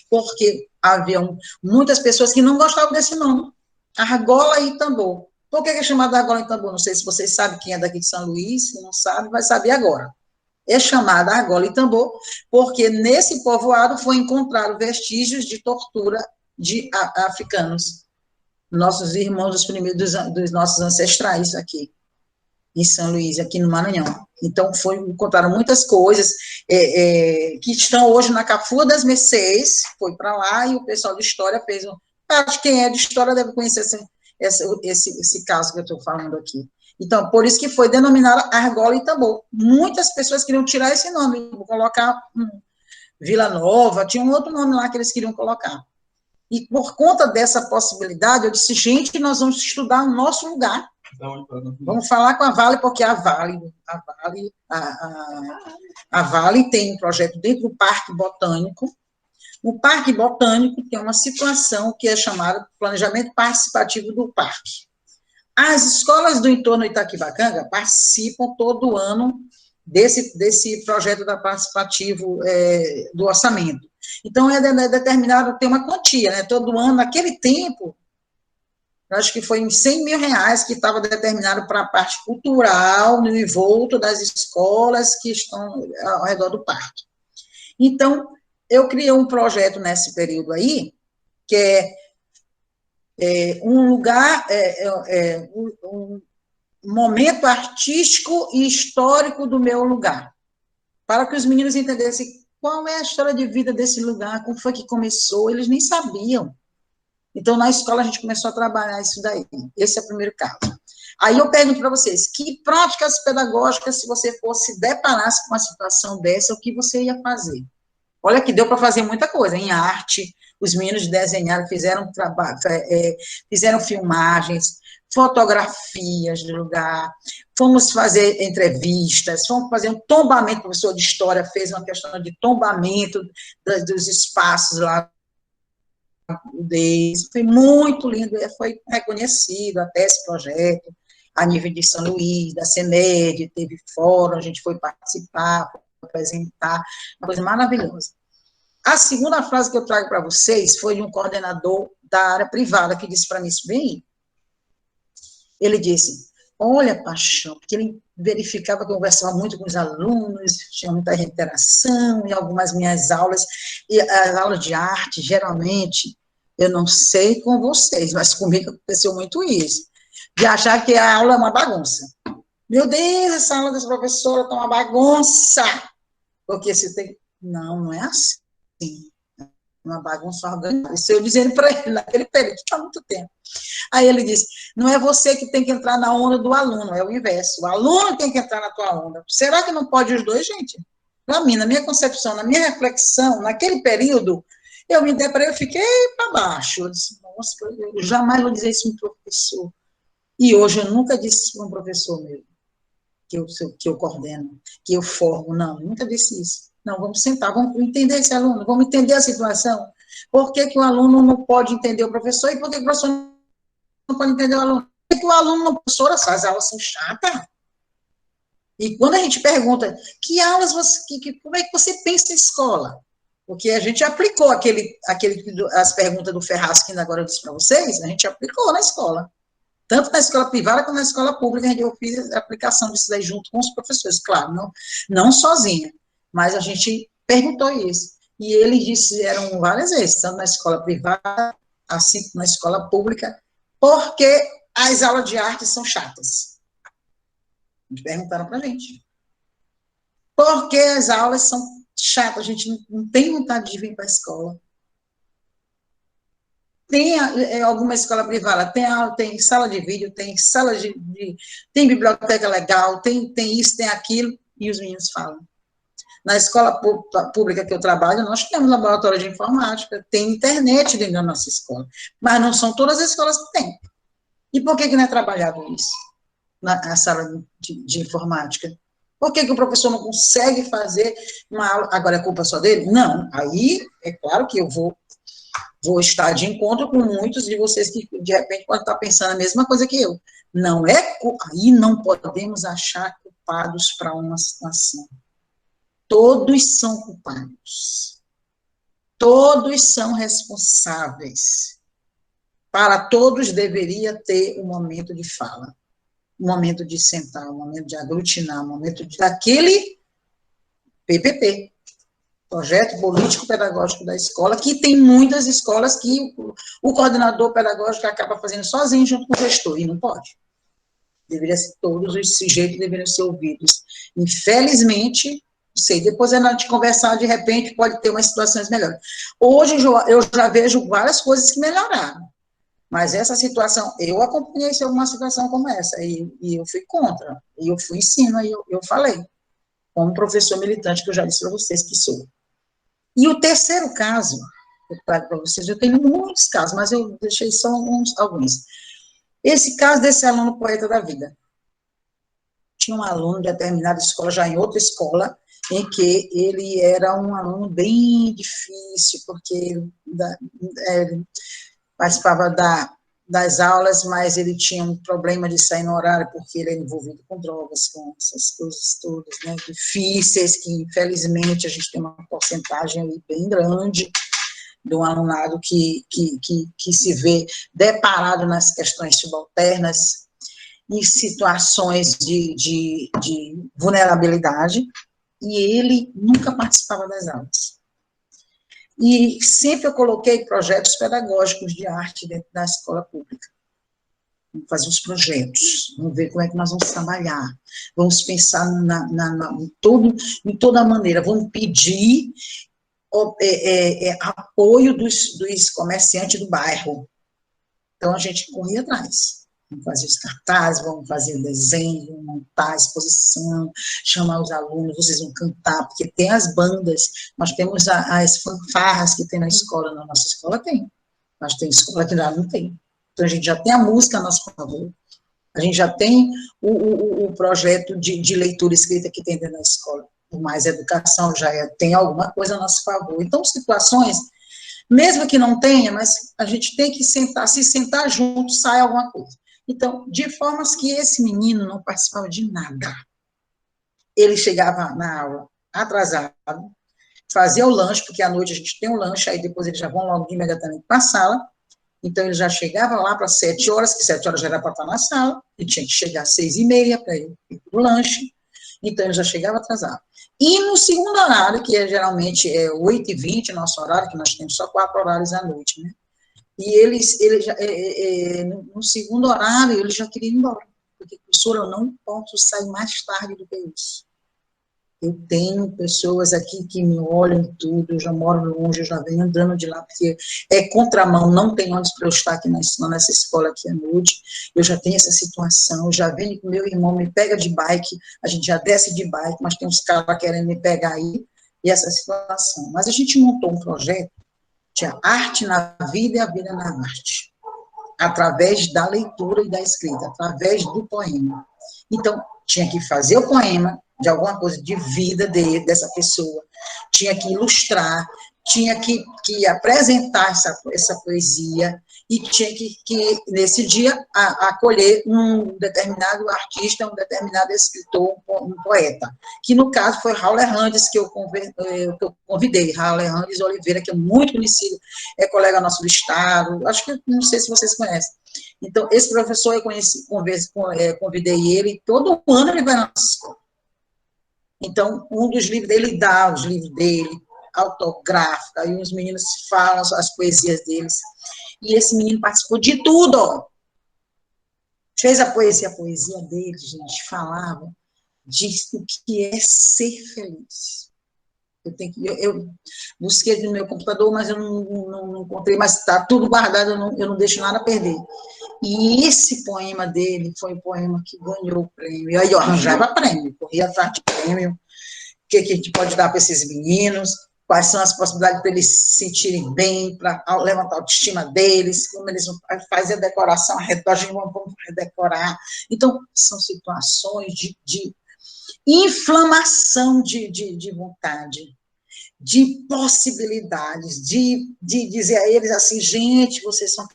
porque haviam muitas pessoas que não gostavam desse nome, Argola e Tambor. Por que é chamado Argola e Tambor? Não sei se vocês sabem quem é daqui de São Luís, se não sabe, vai saber agora. É chamada Argola e Tambor, porque nesse povoado foi encontrado vestígios de tortura de africanos, nossos irmãos, os primeiros dos nossos ancestrais aqui, em São Luís, aqui no Maranhão. Então, encontraram muitas coisas que estão hoje na Cafua das Mercês, foi para lá, e o pessoal de história fez acho que quem é de história deve conhecer esse caso que eu estou falando aqui. Então, por isso que foi denominada Argola e Tambor. Muitas pessoas queriam tirar esse nome, colocar Vila Nova, tinha um outro nome lá que eles queriam colocar. E por conta dessa possibilidade, eu disse, gente, nós vamos estudar o nosso lugar. Vamos falar com a Vale, porque a Vale tem um projeto dentro do Parque Botânico. O Parque Botânico tem uma situação que é chamada Planejamento Participativo do Parque. As escolas do entorno de Itaquibacanga participam todo ano desse projeto da participativo do orçamento. Então, é determinado, tem uma quantia, né? Todo ano, naquele tempo, acho que foi em R$100 mil que estava determinado para a parte cultural, no envolto das escolas que estão ao redor do parque. Então, eu criei um projeto nesse período aí, que é um lugar, um momento artístico e histórico do meu lugar, para que os meninos entendessem qual é a história de vida desse lugar, como foi que começou, eles nem sabiam. Então, na escola, a gente começou a trabalhar isso daí. Esse é o primeiro caso. Aí eu pergunto para vocês, que práticas pedagógicas, se você fosse deparasse com uma situação dessa, o que você ia fazer? Olha que deu para fazer muita coisa, em arte, os meninos desenharam, fizeram trabalho, fizeram filmagens, fotografias do lugar, fomos fazer entrevistas, fomos fazer um tombamento, o professor de história fez uma questão de tombamento dos espaços lá, foi muito lindo, foi reconhecido até esse projeto, a nível de São Luís, da CENED, teve fórum, a gente foi participar, apresentar, uma coisa maravilhosa. A segunda frase que eu trago para vocês foi de um coordenador da área privada, que disse para mim isso bem. Ele disse, olha, Paixão, porque ele verificava que eu conversava muito com os alunos, tinha muita interação em algumas minhas aulas, e as aulas de arte, geralmente, eu não sei com vocês, mas comigo aconteceu muito isso, de achar que a aula é uma bagunça. Meu Deus, essa aula dessa professora está uma bagunça, porque você tem... Não é assim. Uma bagunça organizada. Isso eu dizendo para ele naquele período, há muito tempo. Aí ele disse, não é você que tem que entrar na onda do aluno, é o inverso. O aluno tem que entrar na tua onda. Será que não pode os dois, gente? Para mim, na minha concepção, na minha reflexão, naquele período, eu me deparei, eu fiquei para baixo. Eu disse, nossa, eu jamais vou dizer isso para um professor. E hoje eu nunca disse isso para um professor meu, que eu coordeno, que eu formo, não, eu nunca disse isso. Não, vamos sentar, vamos entender esse aluno, vamos entender a situação. Por que que o aluno não pode entender o professor e por que que o professor não pode entender o aluno? Por que que o aluno não, professora, as aulas são chatas? E quando a gente pergunta, que aulas você, como é que você pensa em escola? Porque a gente aplicou as perguntas do Ferraz, que ainda agora eu disse para vocês, a gente aplicou na escola. Tanto na escola privada como na escola pública, eu fiz a aplicação disso daí junto com os professores, claro, não sozinha, mas a gente perguntou isso. E eles disseram várias vezes, tanto na escola privada, assim como na escola pública, porque as aulas de arte são chatas. Eles perguntaram para a gente. Porque as aulas são chatas, a gente não tem vontade de vir para a escola. Tem alguma escola privada, tem sala de vídeo, tem sala tem biblioteca legal, tem isso, tem aquilo, e os meninos falam. Na escola pública que eu trabalho, nós temos laboratório de informática, tem internet dentro da nossa escola, mas não são todas as escolas que têm. E por que não é trabalhado isso na sala de informática? Por que o professor não consegue fazer uma aula? Agora é culpa só dele? Não, aí é claro que eu vou estar de encontro com muitos de vocês que, de repente, podem estar pensando a mesma coisa que eu. Aí não podemos achar culpados para uma situação. Todos são culpados. Todos são responsáveis. Para todos deveria ter um momento de fala, um momento de sentar, um momento de aglutinar, um momento daquele PPP, Projeto Político Pedagógico da Escola, que tem muitas escolas que o coordenador pedagógico acaba fazendo sozinho junto com o gestor, e não pode. Deveria ser, todos os sujeitos deveriam ser ouvidos. Infelizmente, não sei, depois a gente conversar, de repente, pode ter umas situações melhores. Hoje eu já vejo várias coisas que melhoraram, mas essa situação, eu acompanhei uma situação como essa, e eu fui contra, e eu fui em cima, e eu falei, como professor militante, que eu já disse para vocês que sou. E o terceiro caso, eu trago para vocês, eu tenho muitos casos, mas eu deixei só alguns. Esse caso desse aluno poeta da vida. Tinha um aluno de determinada escola, já em outra escola, em que ele era um aluno bem difícil, porque participava das aulas, mas ele tinha um problema de sair no horário, porque ele é envolvido com drogas, com essas coisas todas, né, difíceis, que infelizmente a gente tem uma porcentagem aí bem grande de um alunado que se vê deparado nas questões subalternas, em situações de vulnerabilidade, e ele nunca participava das aulas. E sempre eu coloquei projetos pedagógicos de arte dentro da escola pública. Vamos fazer os projetos, vamos ver como é que nós vamos trabalhar, vamos pensar em toda maneira, vamos pedir apoio dos comerciantes do bairro. Então, a gente corria atrás. Vamos fazer os cartazes, vamos fazer desenho, vamos montar a exposição, chamar os alunos, vocês vão cantar, porque tem as bandas, nós temos as fanfarras que tem na escola, na nossa escola tem, mas tem escola que já não tem. Então, a gente já tem a música a nosso favor, a gente já tem o projeto de leitura escrita que tem dentro da escola, por mais educação, já tem alguma coisa a nosso favor. Então, situações, mesmo que não tenha, mas a gente tem que se sentar junto, sai alguma coisa. Então, de formas que esse menino não participava de nada. Ele chegava na aula atrasado, fazia o lanche, porque à noite a gente tem um lanche, aí depois eles já vão logo imediatamente para a sala. Então, ele já chegava lá para 7 horas, que 7 horas já era para estar na sala, ele tinha que chegar às 6h30 para ir para o lanche, então ele já chegava atrasado. E no segundo horário, que geralmente é 8h20, nosso horário, que nós temos só 4 horários à noite, né? E ele já, no segundo horário, ele já queria ir embora. Porque, professora, eu não posso sair mais tarde do que isso. Eu tenho pessoas aqui que me olham tudo, eu já moro longe, eu já venho andando de lá, porque é contramão, não tem onde para eu estar aqui nessa escola aqui à noite. Eu já tenho essa situação, eu já venho com meu irmão, me pega de bike, a gente já desce de bike, mas tem uns caras querendo me pegar aí, e essa situação. Mas a gente montou um projeto, tinha arte na vida e a vida na arte, através da leitura e da escrita, através do poema. Então, tinha que fazer o poema de alguma coisa de vida dessa pessoa, tinha que ilustrar, tinha que apresentar essa poesia e tinha que nesse dia, acolher um determinado artista, um determinado escritor, um poeta, que no caso foi Raul Errandes, que eu convidei, Raul Errandes Oliveira, que é muito conhecido, é colega nosso do Estado, acho que, não sei se vocês conhecem. Então, esse professor, eu convidei ele, todo ano ele vai na nossa escola. Então, um dos livros dele dá os livros dele, autográfica, e os meninos falam as poesias deles. E esse menino participou de tudo. Fez a poesia dele, gente, falava de o que é ser feliz. Eu busquei no meu computador, mas eu não encontrei, mas está tudo guardado, eu não deixo nada perder. E esse poema dele foi um poema que ganhou o prêmio. E aí eu arranjava prêmio, corria atrás de prêmio. O que a gente pode dar para esses meninos? Quais são as possibilidades para eles se sentirem bem, para levantar a autoestima deles, como eles vão fazer a decoração, a retagem, vão redecorar. Então, são situações de inflamação de vontade, de possibilidades, de dizer a eles assim, gente, vocês são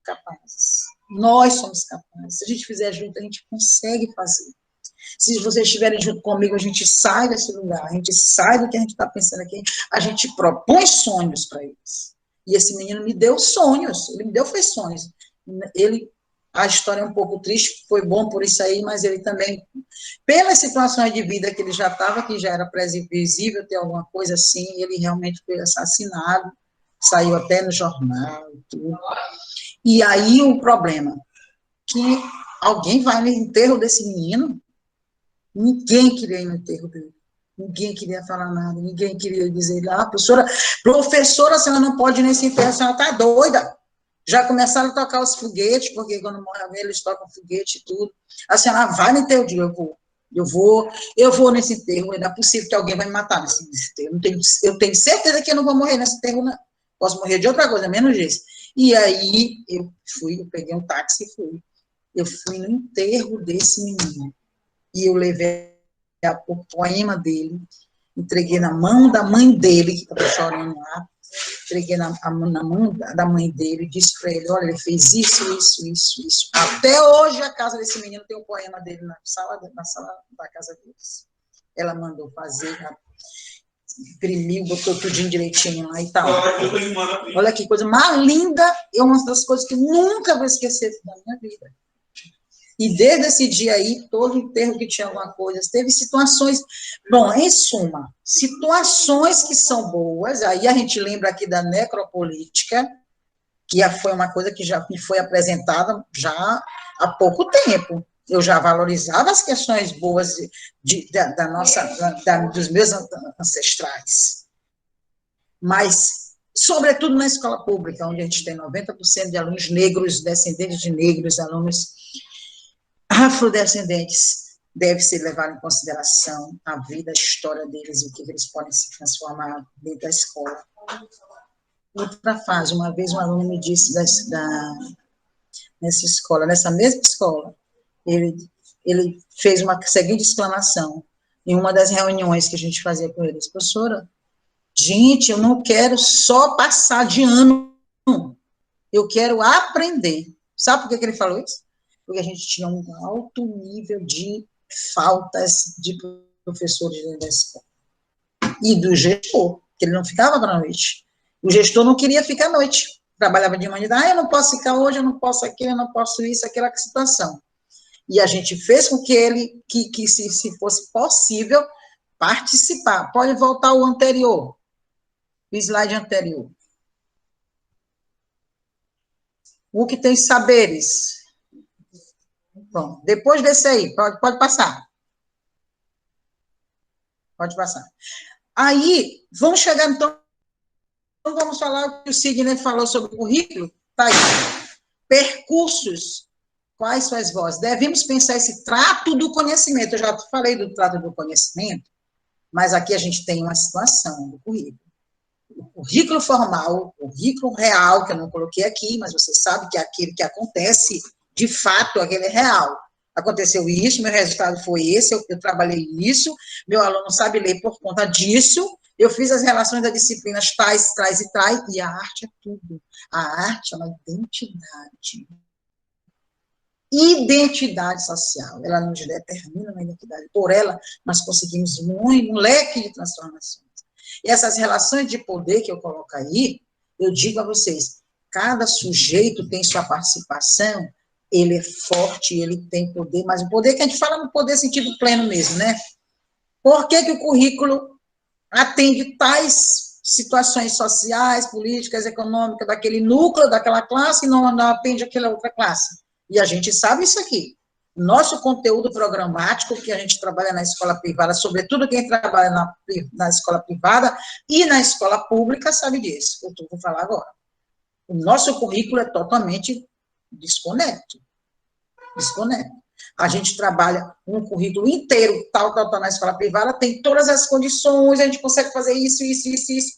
capazes, nós somos capazes, se a gente fizer junto, a gente consegue fazer. Se vocês estiverem junto comigo, a gente sai desse lugar, a gente sai do que a gente está pensando aqui, a gente propõe sonhos para eles. E esse menino me deu sonhos, ele me deu foi sonhos. A história é um pouco triste, foi bom por isso aí, mas ele também, pelas situações de vida que ele já estava, que já era previsível ter alguma coisa assim, ele realmente foi assassinado, saiu até no jornal e tudo. E aí o problema, que alguém vai no enterro desse menino. Ninguém queria ir no enterro dele. Ninguém queria falar nada. Ninguém queria dizer, professora, a senhora não pode ir nesse enterro, a senhora está doida. Já começaram a tocar os foguetes, porque quando morre alguém, eles tocam foguete e tudo. A senhora vai no enterro dele, eu vou nesse enterro, não é possível que alguém vai me matar nesse enterro. Eu tenho certeza que eu não vou morrer nesse enterro, não. Posso morrer de outra coisa, menos disso. E aí, eu peguei um táxi e fui. Eu fui no enterro desse menino. E eu levei o poema dele, entreguei na mão da mãe dele, que estava chorando lá, entreguei na mão da mãe dele, e disse para ele, olha, ele fez isso. Até hoje a casa desse menino tem o poema dele na sala da casa deles. Ela mandou fazer, imprimiu, botou tudinho direitinho lá e tal. Olha que coisa mais linda, é uma das coisas que eu nunca vou esquecer da minha vida. E desde esse dia aí, todo enterro que tinha alguma coisa, teve situações, bom, em suma, situações que são boas, aí a gente lembra aqui da necropolítica, que foi uma coisa que já me foi apresentada já há pouco tempo. Eu já valorizava as questões boas dos meus ancestrais. Mas, sobretudo na escola pública, onde a gente tem 90% de alunos negros, descendentes de negros, alunos afrodescendentes, deve ser levado em consideração a vida, a história deles, o que eles podem se transformar dentro da escola. Outra fase, uma vez um aluno me disse nessa escola, nessa mesma escola, ele fez uma seguinte exclamação, em uma das reuniões que a gente fazia com eles, professora, gente, eu não quero só passar de ano, eu quero aprender. Sabe por que ele falou isso? Porque a gente tinha um alto nível de faltas de professores dentro da escola. E do gestor, que ele não ficava para a noite. O gestor não queria ficar à noite. Trabalhava de manhã, eu não posso ficar hoje, eu não posso aquilo, eu não posso isso, aquela situação. E a gente fez com que ele, se fosse possível, participar. Pode voltar o anterior, o slide anterior. O que tem saberes. Bom, depois desse aí, pode passar. Pode passar. Aí, vamos chegar, então, vamos falar o que o Sidney falou sobre o currículo. Tá aí. Percursos. Quais são as vozes? Devemos pensar esse trato do conhecimento. Eu já falei do trato do conhecimento, mas aqui a gente tem uma situação do currículo. O currículo formal, o currículo real, que eu não coloquei aqui, mas você sabe que é aquele que acontece, de fato, aquele é real. Aconteceu isso, meu resultado foi esse, eu trabalhei isso, meu aluno sabe ler por conta disso, Eu fiz as relações das disciplinas tais, traz e traz, e a arte é tudo. A arte é uma identidade. Identidade social. Ela nos determina uma identidade. Por ela, nós conseguimos um leque de transformações. E essas relações de poder que eu coloco aí, eu digo a vocês, cada sujeito tem sua participação, ele é forte, ele tem poder, mas o poder que a gente fala no poder sentido pleno mesmo, né? Por que o currículo atende tais situações sociais, políticas, econômicas, daquele núcleo, daquela classe, e não atende aquela outra classe? E a gente sabe isso aqui. Nosso conteúdo programático, que a gente trabalha na escola privada, sobretudo quem trabalha na escola privada e na escola pública, sabe disso, que eu vou falar agora. O nosso currículo é totalmente desconecto. A gente trabalha um currículo inteiro, tal, na escola privada, tem todas as condições, a gente consegue fazer isso.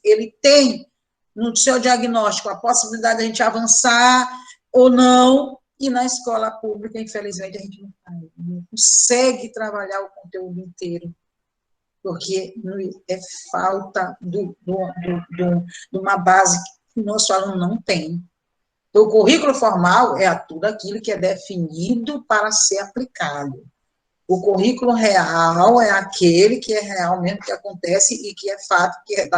Ele tem no seu diagnóstico a possibilidade de a gente avançar ou não, e na escola pública, infelizmente, a gente não consegue trabalhar o conteúdo inteiro, porque é falta de uma base que o nosso aluno não tem. Então, o currículo formal é tudo aquilo que é definido para ser aplicado. O currículo real é aquele que é realmente que acontece e que é fato, que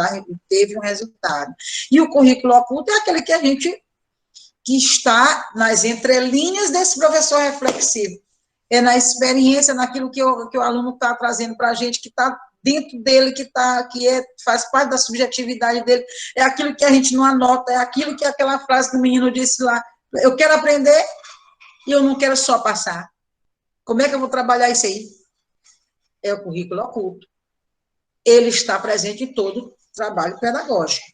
teve um resultado. E o currículo oculto é aquele que a gente que está nas entrelinhas desse professor reflexivo. É na experiência, naquilo que o aluno está trazendo para a gente, que está dentro dele, faz parte da subjetividade dele, é aquilo que a gente não anota, é aquilo que aquela frase que o menino disse lá, eu quero aprender e eu não quero só passar. Como é que eu vou trabalhar isso aí? É o currículo oculto. Ele está presente em todo trabalho pedagógico.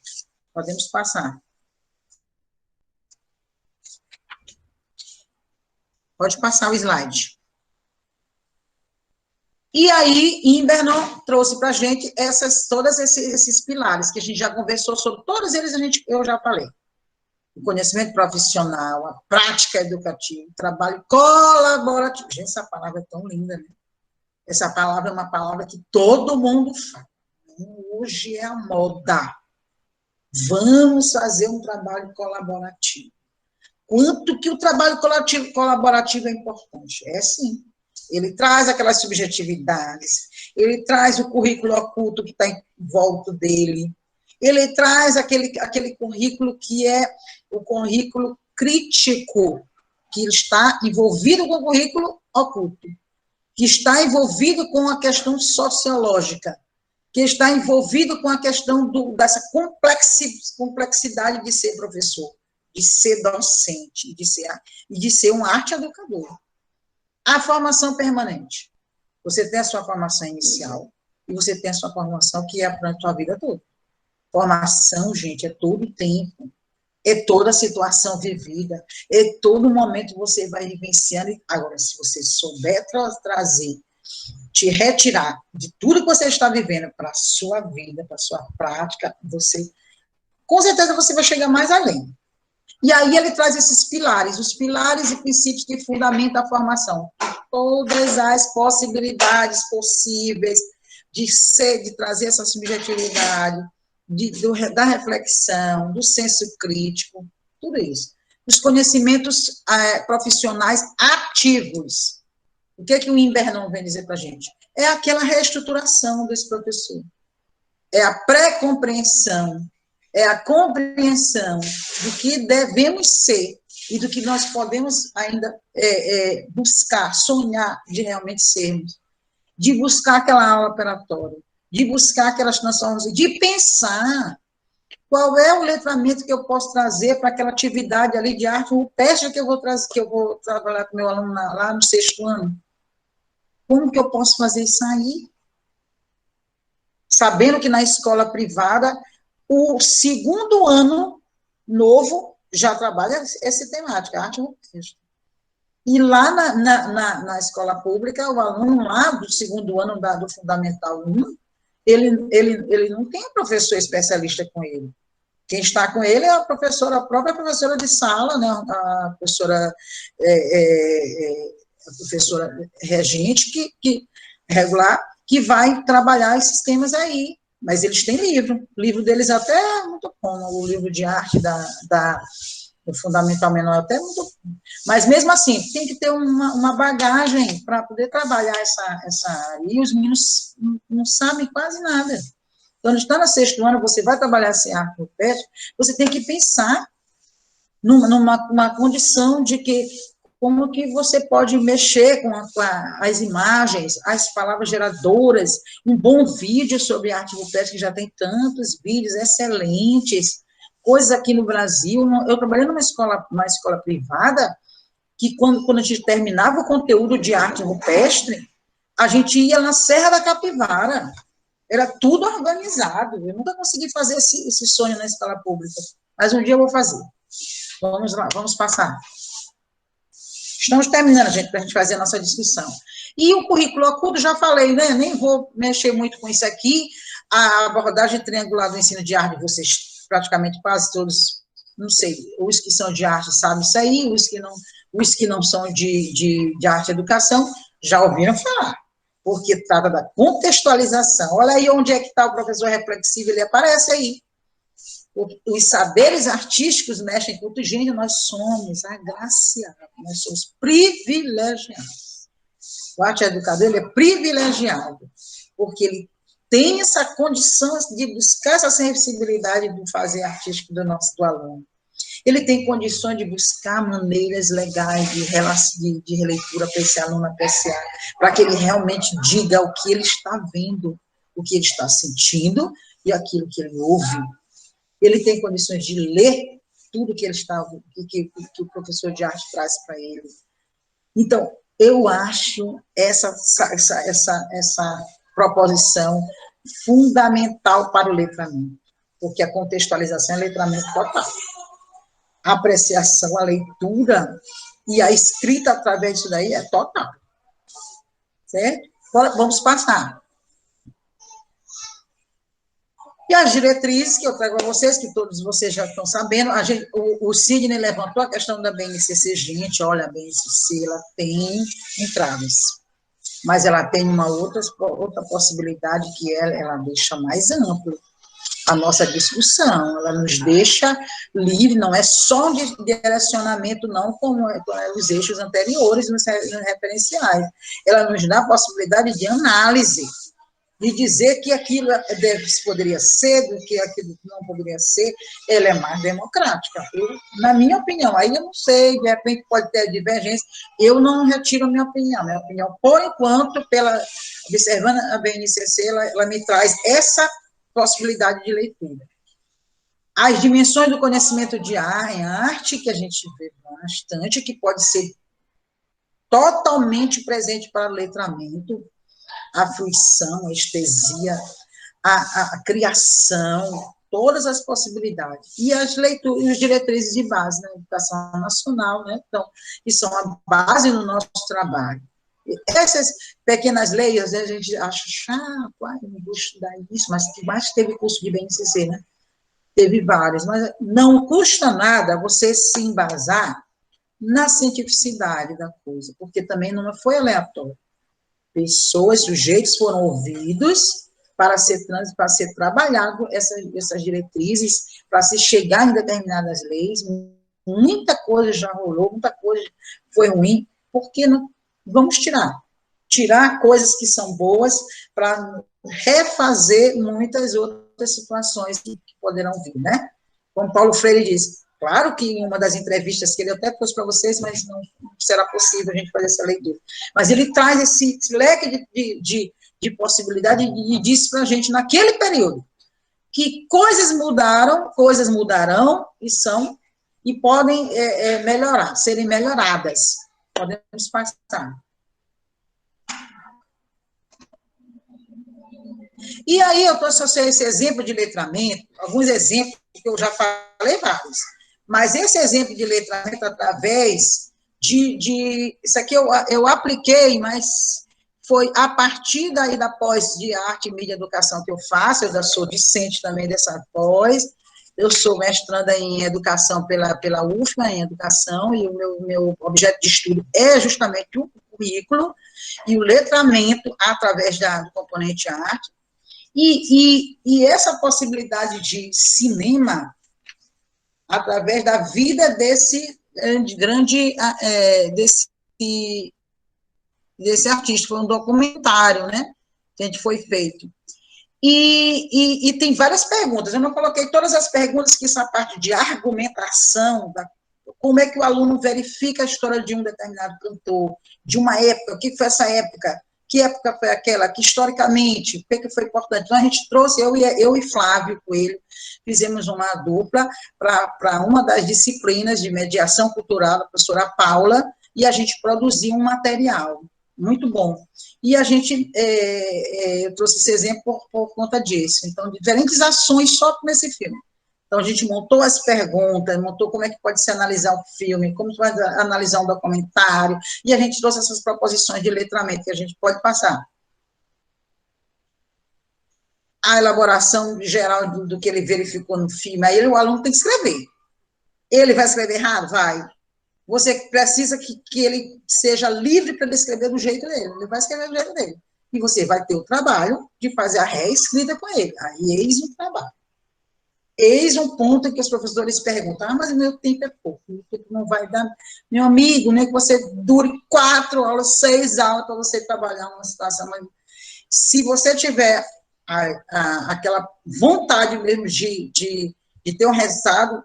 Podemos passar. Pode passar o slide. E aí, Imbernon trouxe para a gente todos esses pilares, que a gente já conversou sobre, todos eles eu já falei. O conhecimento profissional, a prática educativa, o trabalho colaborativo. Gente, essa palavra é tão linda, né? Essa palavra é uma palavra que todo mundo fala. Hoje é a moda. Vamos fazer um trabalho colaborativo. Quanto que o trabalho colaborativo é importante? É sim. Ele traz aquelas subjetividades, ele traz o currículo oculto que está em volta dele, ele traz aquele currículo que é o currículo crítico, que está envolvido com o currículo oculto, que está envolvido com a questão sociológica, que está envolvido com a questão dessa complexidade de ser professor, de ser docente, de ser um arte educador. A formação permanente. Você tem a sua formação inicial e você tem a sua formação que é para a sua vida toda. Formação, gente, é todo o tempo, é toda a situação vivida, é todo momento que você vai vivenciando. Agora, se você souber trazer, te retirar de tudo que você está vivendo para a sua vida, para a sua prática, com certeza você vai chegar mais além. E aí ele traz esses pilares, os pilares e princípios que fundamentam a formação. Todas as possibilidades possíveis de trazer essa subjetividade, da reflexão, do senso crítico, tudo isso. Os conhecimentos profissionais ativos. O que o Imbernon vem dizer para a gente? É aquela reestruturação desse professor. É a pré-compreensão, é a compreensão do que devemos ser e do que nós podemos ainda buscar, sonhar de realmente sermos, de buscar aquela aula operatória, de buscar aquelas transformações, de pensar qual é o letramento que eu posso trazer para aquela atividade ali de arte rupestre que eu vou trabalhar com o meu aluno lá no 6º ano. Como que eu posso fazer isso aí? Sabendo que na escola privada, o 2º ano novo já trabalha essa temática, arte rupestre. E lá na escola pública, o aluno lá do 2º ano do Fundamental 1, ele não tem um professor especialista com ele. Quem está com ele é a própria professora de sala, né, a professora regente, regular, que vai trabalhar esses temas aí, Mas eles têm livro. O livro deles até é muito bom. O livro de arte do Fundamental Menor é até muito bom. Mas, mesmo assim, tem que ter uma bagagem para poder trabalhar essa área. E os meninos não sabem quase nada. Quando está no sexto ano, você vai trabalhar esse arte rupestre, você tem que pensar numa condição de que como que você pode mexer com as imagens, as palavras geradoras, um bom vídeo sobre arte rupestre, que já tem tantos vídeos excelentes, coisas aqui no Brasil. Eu trabalhei numa escola privada, que quando a gente terminava o conteúdo de arte rupestre, a gente ia na Serra da Capivara, era tudo organizado. Eu nunca consegui fazer esse sonho na escola pública, mas um dia eu vou fazer. Vamos lá, vamos passar. Estamos terminando, gente, para a gente fazer a nossa discussão. E o currículo oculto, já falei, né? Nem vou mexer muito com isso aqui. A abordagem triangular do ensino de arte, vocês praticamente quase todos, não sei, os que são de arte sabem isso aí, os que não são de arte e educação já ouviram falar, porque trata da contextualização. Olha aí onde é que está o professor reflexivo, ele aparece aí. Os saberes artísticos mexem com o gênio, nós somos agraciados, nós somos privilegiados. O arte educador, ele é privilegiado, porque ele tem essa condição de buscar essa sensibilidade do fazer artístico do aluno. Ele tem condições de buscar maneiras legais de releitura para esse aluno apreciar, para que ele realmente diga o que ele está vendo, o que ele está sentindo e aquilo que ele ouve. Ele tem condições de ler tudo que que o professor de arte traz para ele. Então, eu acho essa proposição fundamental para o letramento, porque a contextualização é letramento total. A apreciação, a leitura e a escrita através disso daí é total. Certo? Vamos passar. E as diretrizes que eu trago a vocês, que todos vocês já estão sabendo, o Sidney levantou a questão da BNCC. Gente, olha, a BNCC, ela tem entraves, mas ela tem uma outra possibilidade, que ela deixa mais amplo a nossa discussão, ela nos deixa livre, não é só de direcionamento, não como os eixos anteriores, nos referenciais. Ela nos dá a possibilidade de análise, de dizer que aquilo poderia ser, do que aquilo não poderia ser. Ela é mais democrática. Na minha opinião, aí eu não sei, de repente pode ter divergência, eu não retiro a minha opinião. Minha opinião, por enquanto, observando a BNCC, ela me traz essa possibilidade de leitura. As dimensões do conhecimento em arte, que a gente vê bastante, que pode ser totalmente presente para o letramento, a fruição, a estesia, a criação, todas as possibilidades. E as leituras, os diretrizes de base na educação nacional, né? Então, que são a base do nosso trabalho. Essas pequenas leis, às vezes a gente acha chato, não vou estudar isso, mas que mais teve curso de BNCC, né? Teve vários, mas não custa nada você se embasar na cientificidade da coisa, porque também não foi aleatório. Pessoas, sujeitos foram ouvidos para ser trabalhado essas diretrizes, para se chegar em determinadas leis. Muita coisa já rolou, muita coisa foi ruim, porque não vamos tirar coisas que são boas para refazer muitas outras situações que poderão vir, né? Como Paulo Freire disse, claro que em uma das entrevistas que ele até pôs para vocês, mas não será possível a gente fazer essa leitura. Mas ele traz esse leque de possibilidade e disse para a gente, naquele período, que coisas mudarão e podem melhorar, serem melhoradas. Podemos passar. E aí eu trouxe esse exemplo de letramento, alguns exemplos que eu já falei vários, mas esse exemplo de letramento através isso aqui eu apliquei, mas foi a partir daí da pós de arte, mídia e educação que eu faço. Eu já sou discente também dessa pós, eu sou mestranda em educação pela UFMA, em educação, e o meu objeto de estudo é justamente o currículo e o letramento através do componente arte. E essa possibilidade de cinema, através da vida desse desse artista, foi um documentário, né, que a gente foi feito. E tem várias perguntas, eu não coloquei todas as perguntas, que essa parte de argumentação, como é que o aluno verifica a história de um determinado cantor, de uma época, o que foi essa época, que época foi aquela, que historicamente, o que foi importante. Então, a gente trouxe, eu e Flávio Coelho, fizemos uma dupla para uma das disciplinas de mediação cultural, da professora Paula, e a gente produziu um material muito bom. E a gente, eu trouxe esse exemplo por conta disso. Então, diferentes ações só nesse filme. Então, a gente montou as perguntas, montou como é que pode se analisar um filme, como se pode analisar um documentário, e a gente trouxe essas proposições de letramento que a gente pode passar. A elaboração geral do que ele verificou no filme, aí o aluno tem que escrever. Ele vai escrever errado? Vai. Você precisa que ele seja livre para escrever do jeito dele, ele vai escrever do jeito dele. E você vai ter o trabalho de fazer a reescrita com ele. Aí, eis o trabalho. Eis um ponto em que os professores perguntam, mas o meu tempo é pouco, meu tempo não vai dar. Meu amigo, nem que você dure 4 aulas, 6 aulas para você trabalhar uma situação. Mas se você tiver aquela vontade mesmo de ter um resultado,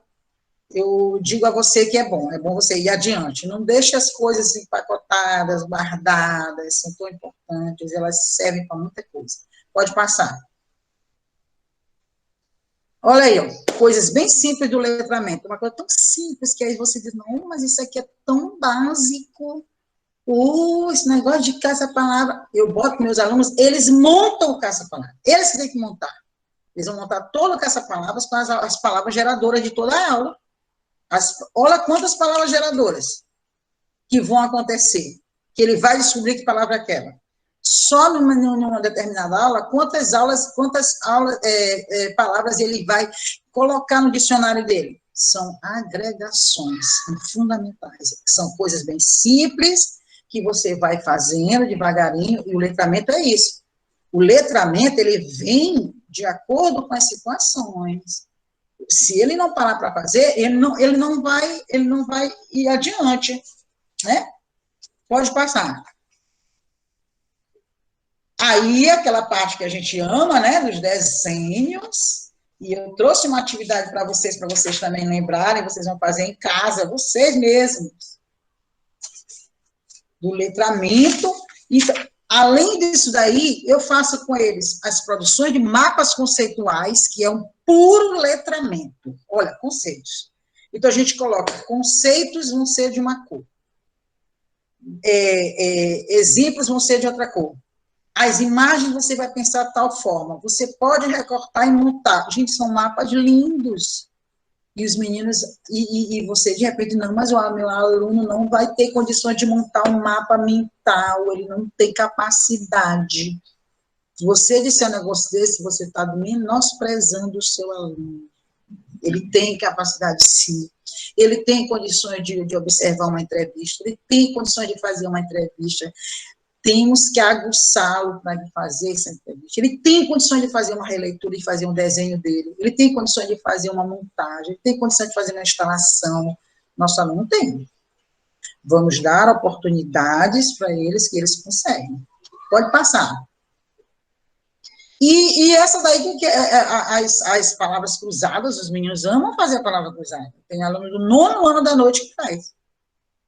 eu digo a você que é bom você ir adiante. Não deixe as coisas empacotadas, guardadas, são tão importantes, elas servem para muita coisa. Pode passar. Olha aí, ó, coisas bem simples do letramento, uma coisa tão simples que aí você diz, não, mas isso aqui é tão básico, esse negócio de caça-palavra, eu boto meus alunos, eles montam o caça-palavra, eles que têm que montar, eles vão montar todo o caça-palavras com as palavras geradoras de toda a aula, olha quantas palavras geradoras que vão acontecer, que ele vai descobrir que palavra é aquela. Só numa determinada aula, quantas palavras ele vai colocar no dicionário dele? São agregações fundamentais, são coisas bem simples, que você vai fazendo devagarinho, e o letramento é isso. O letramento, ele vem de acordo com as situações. Se ele não parar para fazer, ele não vai ir adiante, né? Pode passar. Aí, aquela parte que a gente ama, né, dos desenhos, e eu trouxe uma atividade para vocês também lembrarem, vocês vão fazer em casa, vocês mesmos, do letramento, e além disso daí, eu faço com eles as produções de mapas conceituais, que é um puro letramento, olha, conceitos. Então, a gente coloca, conceitos vão ser de uma cor, exemplos vão ser de outra cor, as imagens você vai pensar de tal forma, você pode recortar e montar. Gente, são mapas lindos. E os meninos, e você de repente, não, mas o meu aluno não vai ter condições de montar um mapa mental, ele não tem capacidade. Se você disser um negócio desse, você está menosprezando o seu aluno. Ele tem capacidade, sim. Ele tem condições de observar uma entrevista, ele tem condições de fazer uma entrevista. Temos que aguçá-lo para fazer essa entrevista. Ele tem condições de fazer uma releitura, de fazer um desenho dele, ele tem condições de fazer uma montagem, ele tem condições de fazer uma instalação. Nosso aluno tem. Vamos dar oportunidades para eles que eles conseguem. Pode passar. E essa daí, que as palavras cruzadas, os meninos amam fazer a palavra cruzada. Tem aluno do 9º ano da noite que faz.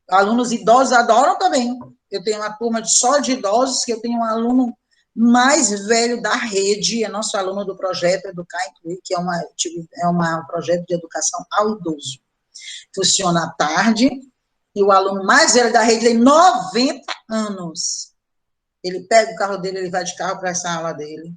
Alunos idosos adoram também. Eu tenho uma turma só de idosos, que eu tenho um aluno mais velho da rede, é nosso aluno do projeto Educar Incluir, que é um projeto de educação ao idoso. Funciona à tarde, e o aluno mais velho da rede tem 90 anos. Ele pega o carro dele, ele vai de carro para essa aula dele.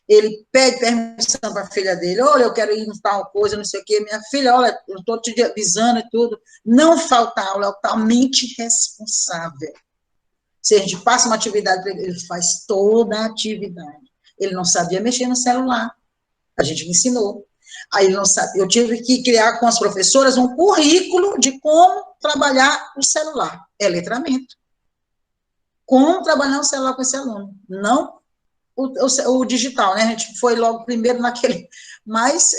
Ele pede permissão para a filha dele, olha, eu quero ir em tal coisa, não sei o quê, minha filha, olha, eu estou te avisando e tudo. Não falta aula, é altamente responsável. Se a gente passa uma atividade para ele, ele faz toda a atividade. Ele não sabia mexer no celular. A gente me ensinou. Aí não sabia, eu tive que criar com as professoras um currículo de como trabalhar o celular. É letramento. Como trabalhar o celular com esse aluno. Não o digital, né? A gente foi logo primeiro naquele, mas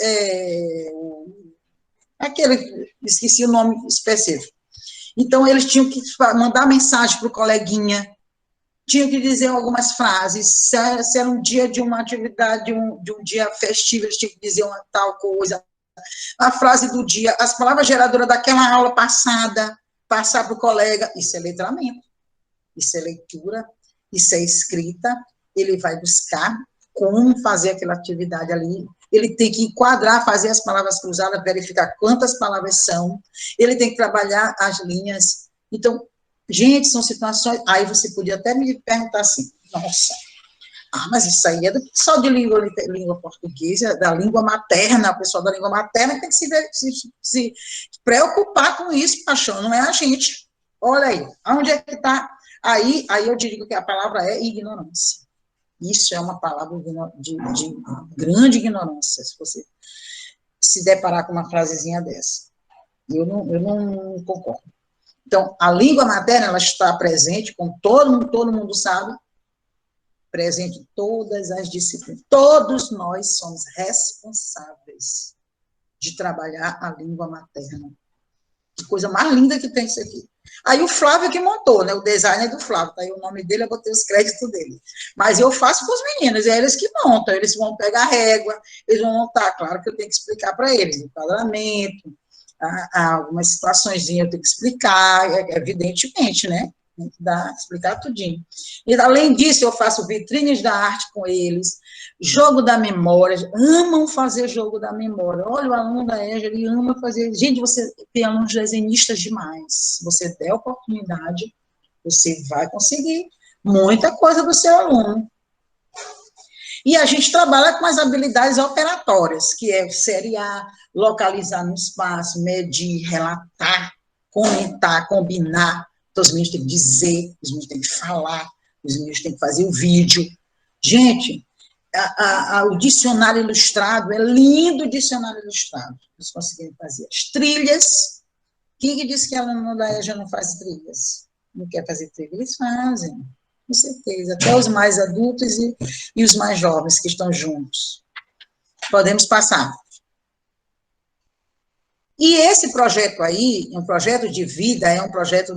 esqueci o nome específico. Então, eles tinham que mandar mensagem para o coleguinha, tinham que dizer algumas frases, se era um dia de uma atividade, de um dia festivo, eles tinham que dizer uma tal coisa, a frase do dia, as palavras geradoras daquela aula passada, passar para o colega, isso é letramento, isso é leitura, isso é escrita, ele vai buscar como fazer aquela atividade ali, ele tem que enquadrar, fazer as palavras cruzadas, verificar quantas palavras são, ele tem que trabalhar as linhas. Então, gente, são situações, aí você podia até me perguntar assim, nossa, mas isso aí é do pessoal de língua portuguesa, da língua materna, o pessoal da língua materna tem que se preocupar com isso, paixão, não é a gente. Olha aí, onde é que está? Aí eu digo que a palavra é ignorância. Isso é uma palavra de grande ignorância, se você se deparar com uma frasezinha dessa. Eu não concordo. Então, a língua materna, ela está presente, como todo mundo sabe, presente em todas as disciplinas. Todos nós somos responsáveis de trabalhar a língua materna. Que coisa mais linda que tem isso aqui. Aí o Flávio que montou, né? O design é do Flávio, tá aí o nome dele, eu botei os créditos dele. Mas eu faço com os meninos, é eles que montam, eles vão pegar a régua, eles vão montar, claro que eu tenho que explicar para eles, o enquadramento, algumas situações eu tenho que explicar, evidentemente, né? Tem que explicar tudinho. E, além disso, eu faço vitrines da arte com eles, jogo da memória, amam fazer jogo da memória. Olha, o aluno da EJA, ele ama fazer... Gente, você tem alunos desenhistas demais. Se você der oportunidade, você vai conseguir muita coisa do seu aluno. E a gente trabalha com as habilidades operatórias, que é seriar, localizar no espaço, medir, relatar, comentar, combinar. Então, os meninos têm que dizer, os meninos têm que falar, os meninos têm que fazer o vídeo. Gente, o dicionário ilustrado, é lindo o dicionário ilustrado. Eles conseguiram fazer as trilhas. Quem que disse que a aluna da EJA não faz trilhas? Não quer fazer trilhas? Eles fazem, com certeza. Até os mais adultos e os mais jovens que estão juntos. Podemos passar. E esse projeto aí, um projeto de vida, é um projeto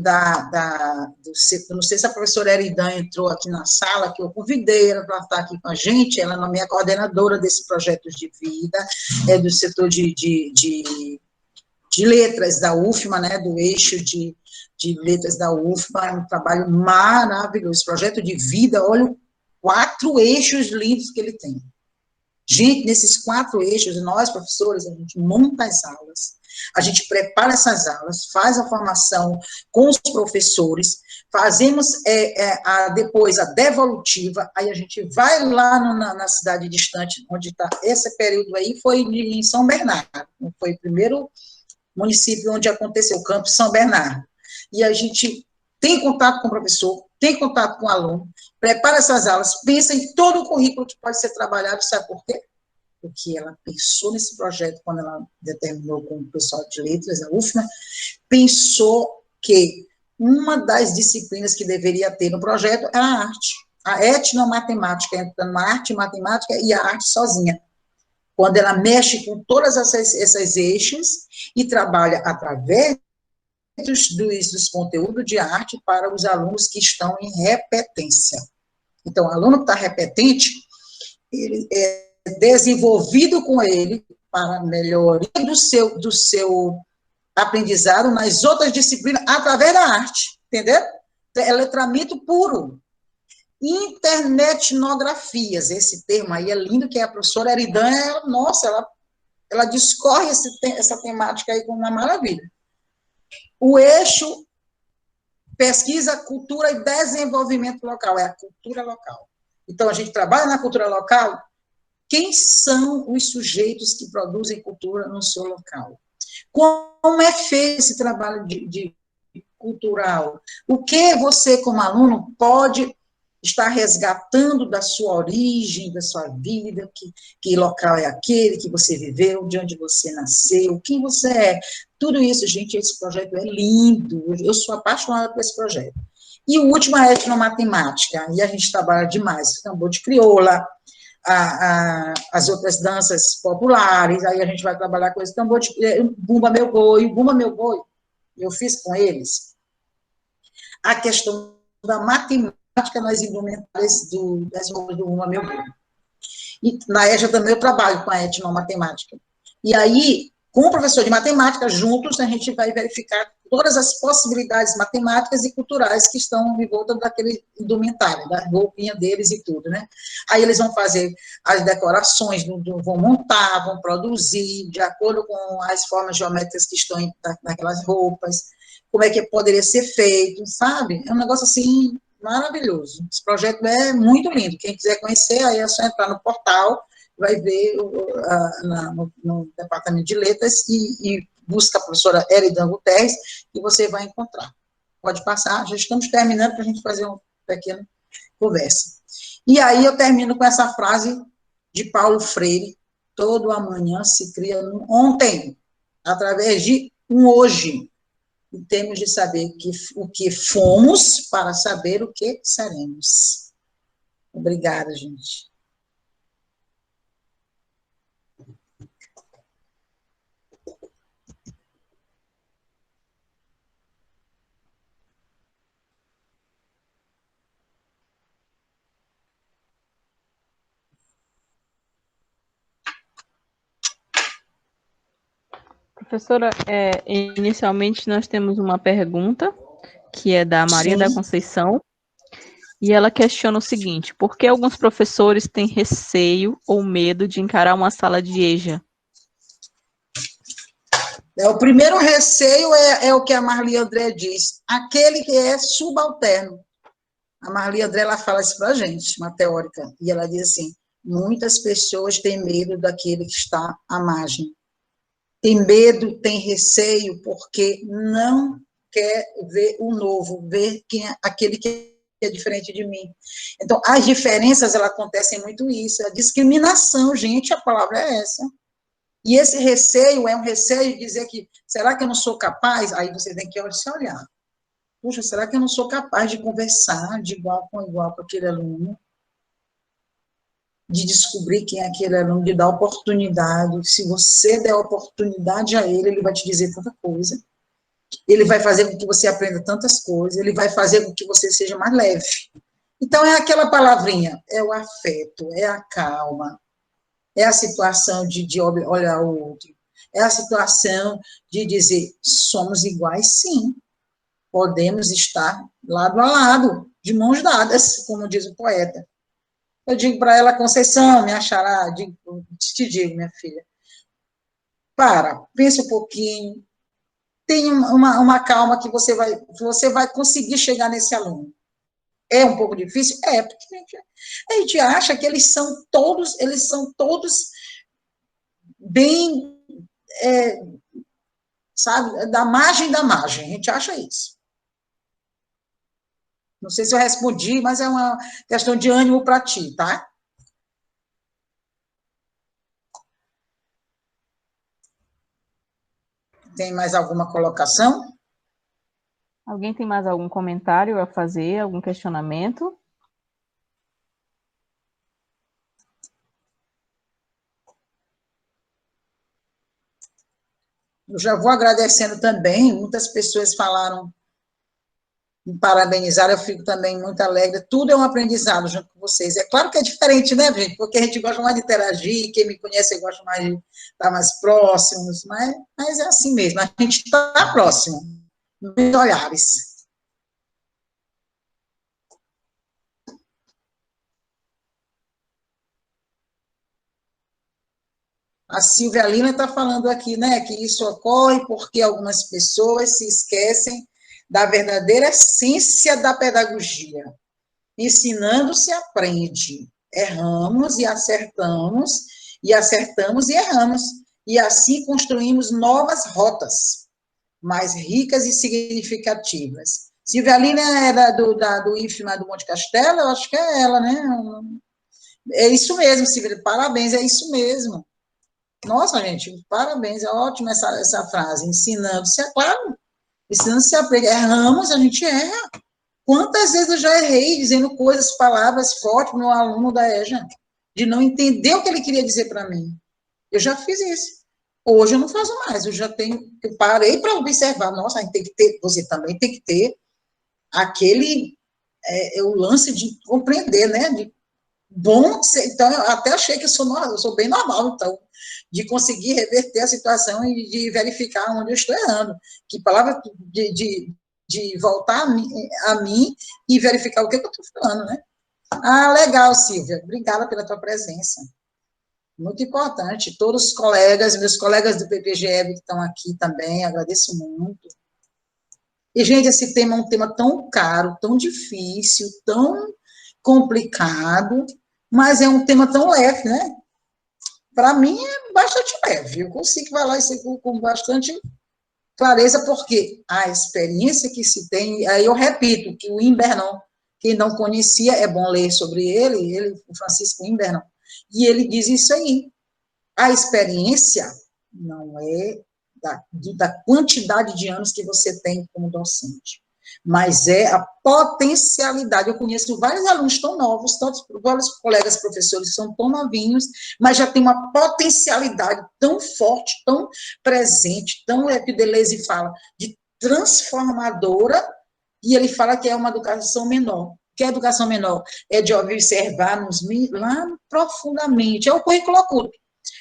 não sei se a professora Eridan entrou aqui na sala, que eu convidei ela para estar aqui com a gente, ela é a minha coordenadora desse projeto de vida, é do setor de letras da UFMA, né, do eixo de letras da UFMA, é um trabalho maravilhoso, projeto de vida, olha, 4 eixos lindos que ele tem. Gente, nesses 4 eixos, nós, professores, a gente monta as aulas, a gente prepara essas aulas, faz a formação com os professores, fazemos depois a devolutiva, aí a gente vai lá na cidade distante, onde está esse período aí, foi em São Bernardo, foi o primeiro município onde aconteceu o campus São Bernardo. E a gente tem contato com o professor, tem contato com o aluno, prepara essas aulas, pensa em todo o currículo que pode ser trabalhado, sabe por quê? Porque ela pensou nesse projeto, quando ela determinou com o pessoal de letras, a UFMA, pensou que uma das disciplinas que deveria ter no projeto era a arte. A etnomatemática, entrando na arte, matemática e a arte sozinha. Quando ela mexe com todas essas eixos e trabalha através dos conteúdos de arte para os alunos que estão em repetência. Então, o aluno que está repetente, ele é desenvolvido com ele para a melhoria do seu aprendizado nas outras disciplinas, através da arte, entendeu? É letramento puro. Internetnografias, esse termo aí é lindo, que a professora Eridan, nossa, ela discorre essa temática aí com uma maravilha. O eixo pesquisa, cultura e desenvolvimento local, é a cultura local. Então, a gente trabalha na cultura local. Quem são os sujeitos que produzem cultura no seu local? Como é feito esse trabalho de cultural? O que você, como aluno, pode estar resgatando da sua origem, da sua vida, que local é aquele que você viveu, de onde você nasceu, quem você é. Tudo isso, gente, esse projeto é lindo, eu sou apaixonada por esse projeto. E o último é a etnomatemática, e a gente trabalha demais, tambor de crioula, as outras danças populares, aí a gente vai trabalhar com esse tambor de Bumba Meu Boi, o Bumba Meu Boi, eu fiz com eles a questão da matemática nas indumentárias das roupas do Bumba Meu Boi. E na EJA também eu trabalho com a etnomatemática. E aí, com o professor de matemática, juntos, a gente vai verificar todas as possibilidades matemáticas e culturais que estão em volta daquele indumentário, da roupinha deles e tudo, né? Aí eles vão fazer as decorações, vão montar, vão produzir, de acordo com as formas geométricas que estão naquelas roupas, como é que poderia ser feito, sabe? É um negócio, assim, maravilhoso. Esse projeto é muito lindo. Quem quiser conhecer, aí é só entrar no portal, vai ver no Departamento de Letras e busca a professora Eridan Guterres e você vai encontrar. Pode passar, já estamos terminando para a gente fazer uma pequena conversa. E aí eu termino com essa frase de Paulo Freire: todo amanhã se cria um ontem, através de um hoje. E temos de saber o que fomos para saber o que seremos. Obrigada, gente. Professora, inicialmente nós temos uma pergunta, que é da Maria da Conceição, e ela questiona o seguinte: por que alguns professores têm receio ou medo de encarar uma sala de EJA? O primeiro receio é o que a Marli André diz, aquele que é subalterno. A Marli André, ela fala isso para a gente, uma teórica, e ela diz assim: muitas pessoas têm medo daquele que está à margem. Tem medo, tem receio, porque não quer ver o novo, ver aquele que é diferente de mim. Então, as diferenças, elas acontecem muito isso, a discriminação, gente, a palavra é essa. E esse receio é um receio de dizer que, será que eu não sou capaz? Aí você tem que se olhar. Puxa, será que eu não sou capaz de conversar de igual com aquele aluno? De descobrir quem é aquele aluno, de dar oportunidade. Se você der oportunidade a ele, ele vai te dizer tanta coisa. Ele vai fazer com que você aprenda tantas coisas, ele vai fazer com que você seja mais leve. Então, é aquela palavrinha, é o afeto, é a calma, é a situação de olhar o outro, é a situação de dizer, somos iguais, sim. Podemos estar lado a lado, de mãos dadas, como diz o poeta. Eu digo para ela: Conceição, minha xará, te digo, minha filha, pensa um pouquinho, tenha uma calma que você vai conseguir chegar nesse aluno. É um pouco difícil? É, porque a gente acha que eles são todos bem, sabe, da margem, a gente acha isso. Não sei se eu respondi, mas é uma questão de ânimo para ti, tá? Tem mais alguma colocação? Alguém tem mais algum comentário a fazer, algum questionamento? Eu já vou agradecendo também, muitas pessoas falaram, me parabenizaram, eu fico também muito alegre. Tudo é um aprendizado junto com vocês. É claro que é diferente, né, gente? Porque a gente gosta mais de interagir, quem me conhece gosta mais de estar mais próximos, mas é assim mesmo, a gente está próximo, nos olhares. A Silvia Lina está falando aqui, né, que isso ocorre porque algumas pessoas se esquecem da verdadeira essência da pedagogia. Ensinando se aprende. Erramos e acertamos e erramos. E assim construímos novas rotas, mais ricas e significativas. Silvia Lina é do IFMA do Monte Castelo, eu acho que é ela, né? É isso mesmo, Silvia, parabéns, é isso mesmo. Nossa, gente, parabéns, é ótima essa frase. Ensinando-se, é claro, ensinando-se aprende. Erramos, a gente erra. Quantas vezes eu já errei dizendo coisas, palavras fortes para o meu aluno da EJA, de não entender o que ele queria dizer para mim. Eu já fiz isso. Hoje eu não faço mais, eu parei para observar, nossa, a gente tem que ter, você também tem que ter aquele, o lance de compreender, né, de bom, então eu até achei que eu sou bem normal, então, de conseguir reverter a situação e de verificar onde eu estou errando, que palavra de voltar a mim e verificar o que eu estou falando, né? Ah, legal, Silvia, obrigada pela tua presença. Muito importante. Todos os colegas, meus colegas do PPGE que estão aqui também, agradeço muito. E, gente, esse tema é um tema tão caro, tão difícil, tão complicado, mas é um tema tão leve, né? Para mim, é bastante leve. Eu consigo falar isso com bastante clareza, porque a experiência que se tem, aí eu repito, que o Imbernon, quem não conhecia, é bom ler sobre ele, o Francisco Imbernon, e ele diz isso aí. A experiência não é da quantidade de anos que você tem como docente, mas é a potencialidade. Eu conheço vários alunos tão novos, vários colegas professores que são tão novinhos, mas já tem uma potencialidade tão forte, tão presente, tão, que Deleuze fala, de transformadora, e ele fala que é uma educação menor. Que é educação menor? É de observar lá profundamente, é o currículo oculto.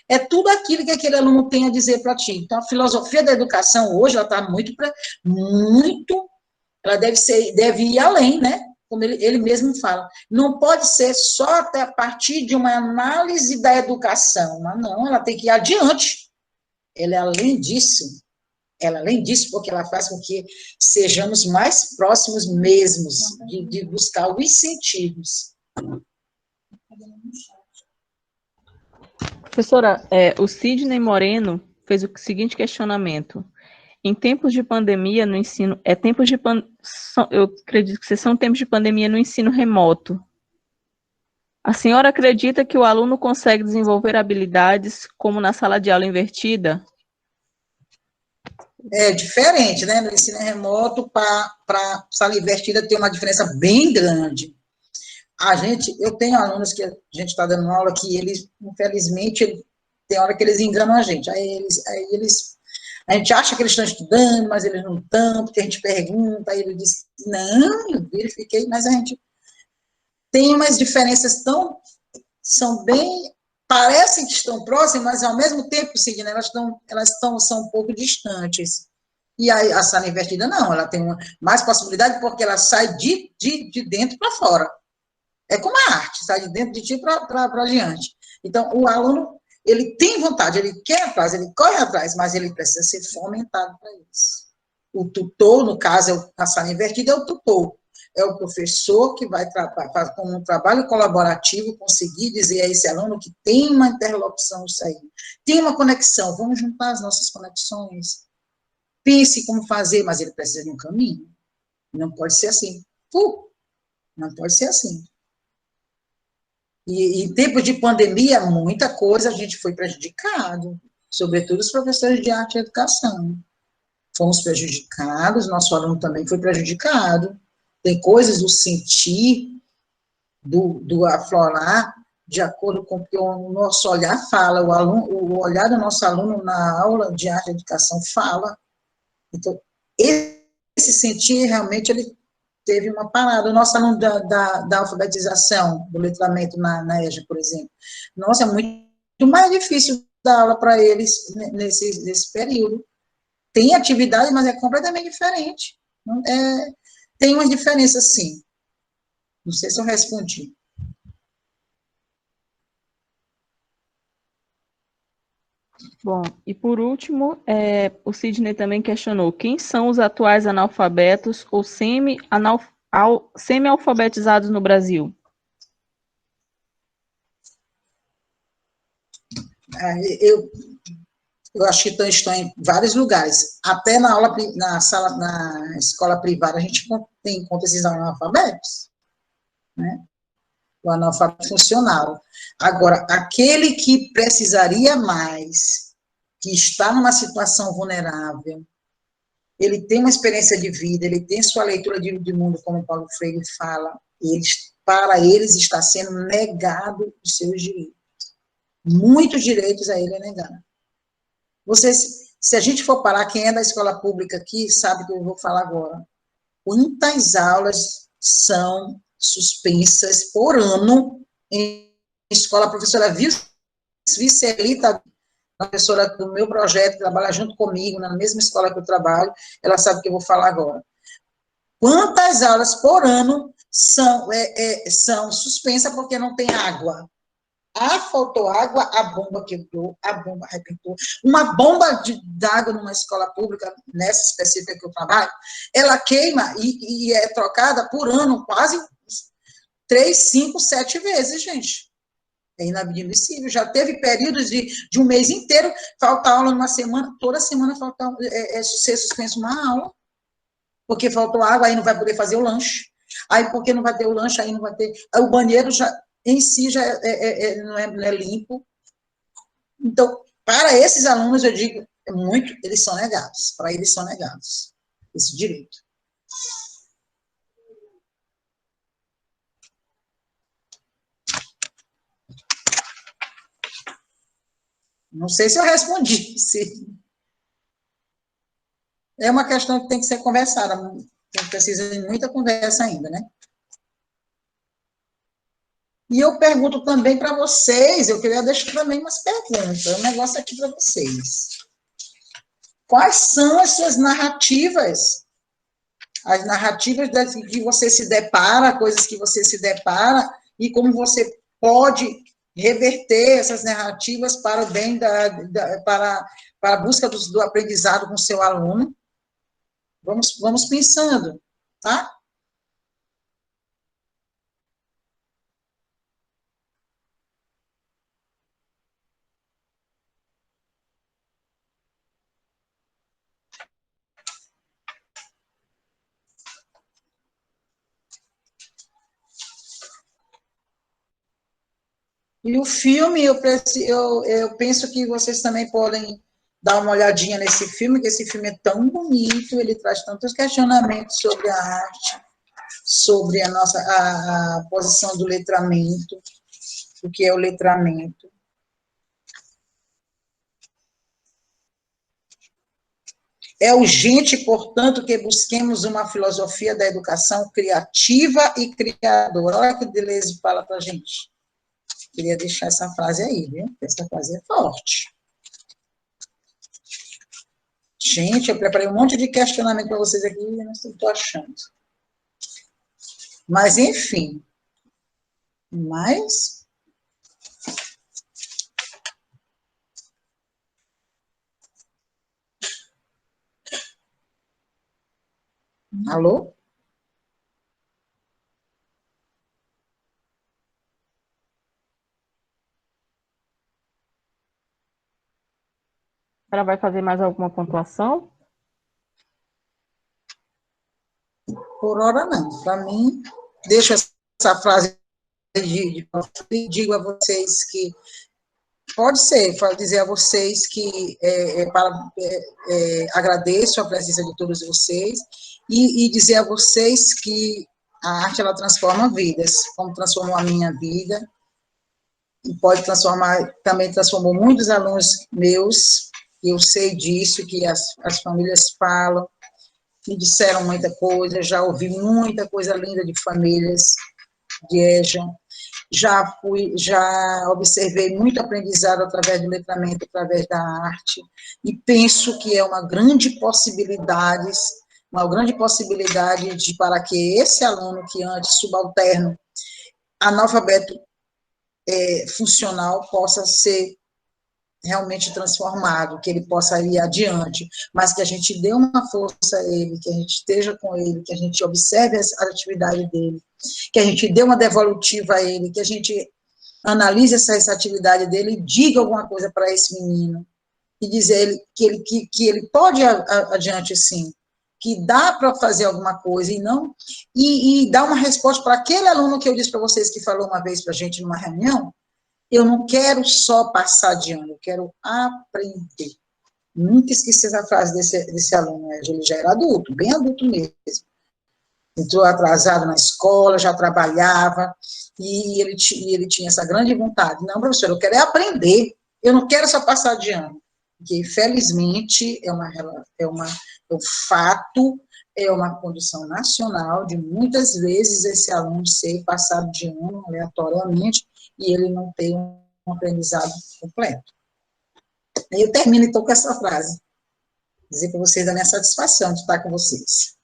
É tudo aquilo que aquele aluno tem a dizer para ti. Então, a filosofia da educação hoje, ela está muito, ela deve ir além, né? Como ele mesmo fala. Não pode ser só até a partir de uma análise da educação, mas não, ela tem que ir adiante. Ela é além disso, porque ela faz com que sejamos mais próximos mesmos de buscar os sentidos. Professora, o Sidney Moreno fez o seguinte questionamento. Em tempos de pandemia no ensino, eu acredito que são tempos de pandemia no ensino remoto. A senhora acredita que o aluno consegue desenvolver habilidades como na sala de aula invertida? É diferente, né? No ensino remoto para sala invertida tem uma diferença bem grande. Eu tenho alunos que a gente está dando aula que eles, infelizmente, tem hora que eles enganam a gente. A gente acha que eles estão estudando, mas eles não estão, porque a gente pergunta, aí ele diz, não, eu verifiquei, mas a gente tem umas diferenças são bem, parecem que estão próximas, mas ao mesmo tempo, Sidney, são um pouco distantes. E a sala invertida, não, ela tem mais possibilidade porque ela sai de dentro para fora. É como a arte, sai de dentro de ti para diante. Então, o aluno, ele tem vontade, ele quer atrás, ele corre atrás, mas ele precisa ser fomentado para isso. O tutor, no caso, a sala invertida é o tutor, é o professor que vai com um trabalho colaborativo conseguir dizer a esse aluno que tem uma interlocução isso aí, tem uma conexão, vamos juntar as nossas conexões, pense como fazer, mas ele precisa de um caminho, não pode ser assim, não pode ser assim. E em tempos de pandemia, muita coisa a gente foi prejudicado, sobretudo os professores de arte e educação. Fomos prejudicados, nosso aluno também foi prejudicado. Tem coisas do sentir, do aflorar, de acordo com o que o nosso olhar fala, o olhar do nosso aluno na aula de arte e educação fala. Então, esse sentir, realmente, ele teve uma parada. O nosso aluno da alfabetização, do letramento na EJA, por exemplo. Nossa, é muito mais difícil dar aula para eles nesse período. Tem atividade, mas é completamente diferente. Tem uma diferença, sim. Não sei se eu respondi. Bom, e por último, o Sidney também questionou quem são os atuais analfabetos ou semi-alfabetizados no Brasil? Eu acho que estão em vários lugares. Até na escola privada, a gente encontra esses analfabetos, né? O analfabeto funcional. Agora, aquele que precisaria mais, que está numa situação vulnerável, ele tem uma experiência de vida, ele tem sua leitura de mundo, como Paulo Freire fala, para eles está sendo negado os seus direitos. Muitos direitos a ele é negado. Se a gente for parar, quem é da escola pública aqui, sabe o que eu vou falar agora. Quantas aulas são suspensas por ano em escola? A professora Vicelita, a professora do meu projeto, que trabalha junto comigo, na mesma escola que eu trabalho, ela sabe o que eu vou falar agora. Quantas aulas por ano são suspensas porque não tem água? Faltou água, a bomba quebrou, a bomba arrebentou. Uma bomba d'água numa escola pública, nessa específica que eu trabalho, ela queima e é trocada por ano quase 3, 5, 7 vezes, gente. É inadmissível. Já teve períodos de um mês inteiro, faltar aula numa semana, toda semana ser suspenso uma aula, porque faltou água, aí não vai poder fazer o lanche. Aí, porque não vai ter o lanche, aí não vai ter... Aí, o banheiro em si já não é limpo. Então, para esses alunos, eu digo, eles são negados. Para eles são negados esse direito. Não sei se eu respondi. É uma questão que tem que ser conversada. Precisa de muita conversa ainda, né? E eu pergunto também para vocês, eu queria deixar também umas perguntas, um negócio aqui para vocês. Quais são as suas narrativas? As narrativas que você se depara, coisas que você se depara, e como você pode reverter essas narrativas para o bem, para a busca do aprendizado com o seu aluno. Vamos pensando, tá? E o filme, eu penso que vocês também podem dar uma olhadinha nesse filme, que esse filme é tão bonito, ele traz tantos questionamentos sobre a arte, sobre a posição do letramento, o que é o letramento. É urgente, portanto, que busquemos uma filosofia da educação criativa e criadora. Olha que Deleuze fala para a gente. Queria deixar essa frase aí, viu? Essa frase é forte. Gente, eu preparei um monte de questionamento para vocês aqui e não estou achando. Mas, enfim. Alô? Ela vai fazer mais alguma pontuação? Por hora, não. Para mim, deixo essa frase e digo a vocês que pode ser, para dizer a vocês que agradeço a presença de todos vocês e dizer a vocês que a arte, ela transforma vidas, como transformou a minha vida, e pode transformar, também transformou muitos alunos meus, eu sei disso, que as famílias falam, me disseram muita coisa, já ouvi muita coisa linda de famílias de EJA, já observei muito aprendizado através do letramento, através da arte, e penso que é uma grande possibilidade para que esse aluno que antes subalterno, analfabeto funcional, possa ser realmente transformado, que ele possa ir adiante, mas que a gente dê uma força a ele, que a gente esteja com ele, que a gente observe a atividade dele, que a gente dê uma devolutiva a ele, que a gente analise essa atividade dele e diga alguma coisa para esse menino, e dizer que ele pode ir adiante sim, que dá para fazer alguma coisa, e dar uma resposta para aquele aluno que eu disse para vocês, que falou uma vez para a gente numa reunião. Eu não quero só passar de ano, eu quero aprender. Nunca esqueci essa frase desse aluno, né? Ele já era adulto, bem adulto mesmo. Entrou atrasado na escola, já trabalhava, e ele tinha essa grande vontade. Não, professor, eu quero é aprender, eu não quero só passar de ano. Porque, felizmente, é um fato, é uma condição nacional de muitas vezes esse aluno ser passado de ano aleatoriamente e ele não ter um aprendizado completo. Eu termino, então, com essa frase. Dizer para vocês a minha satisfação de estar com vocês.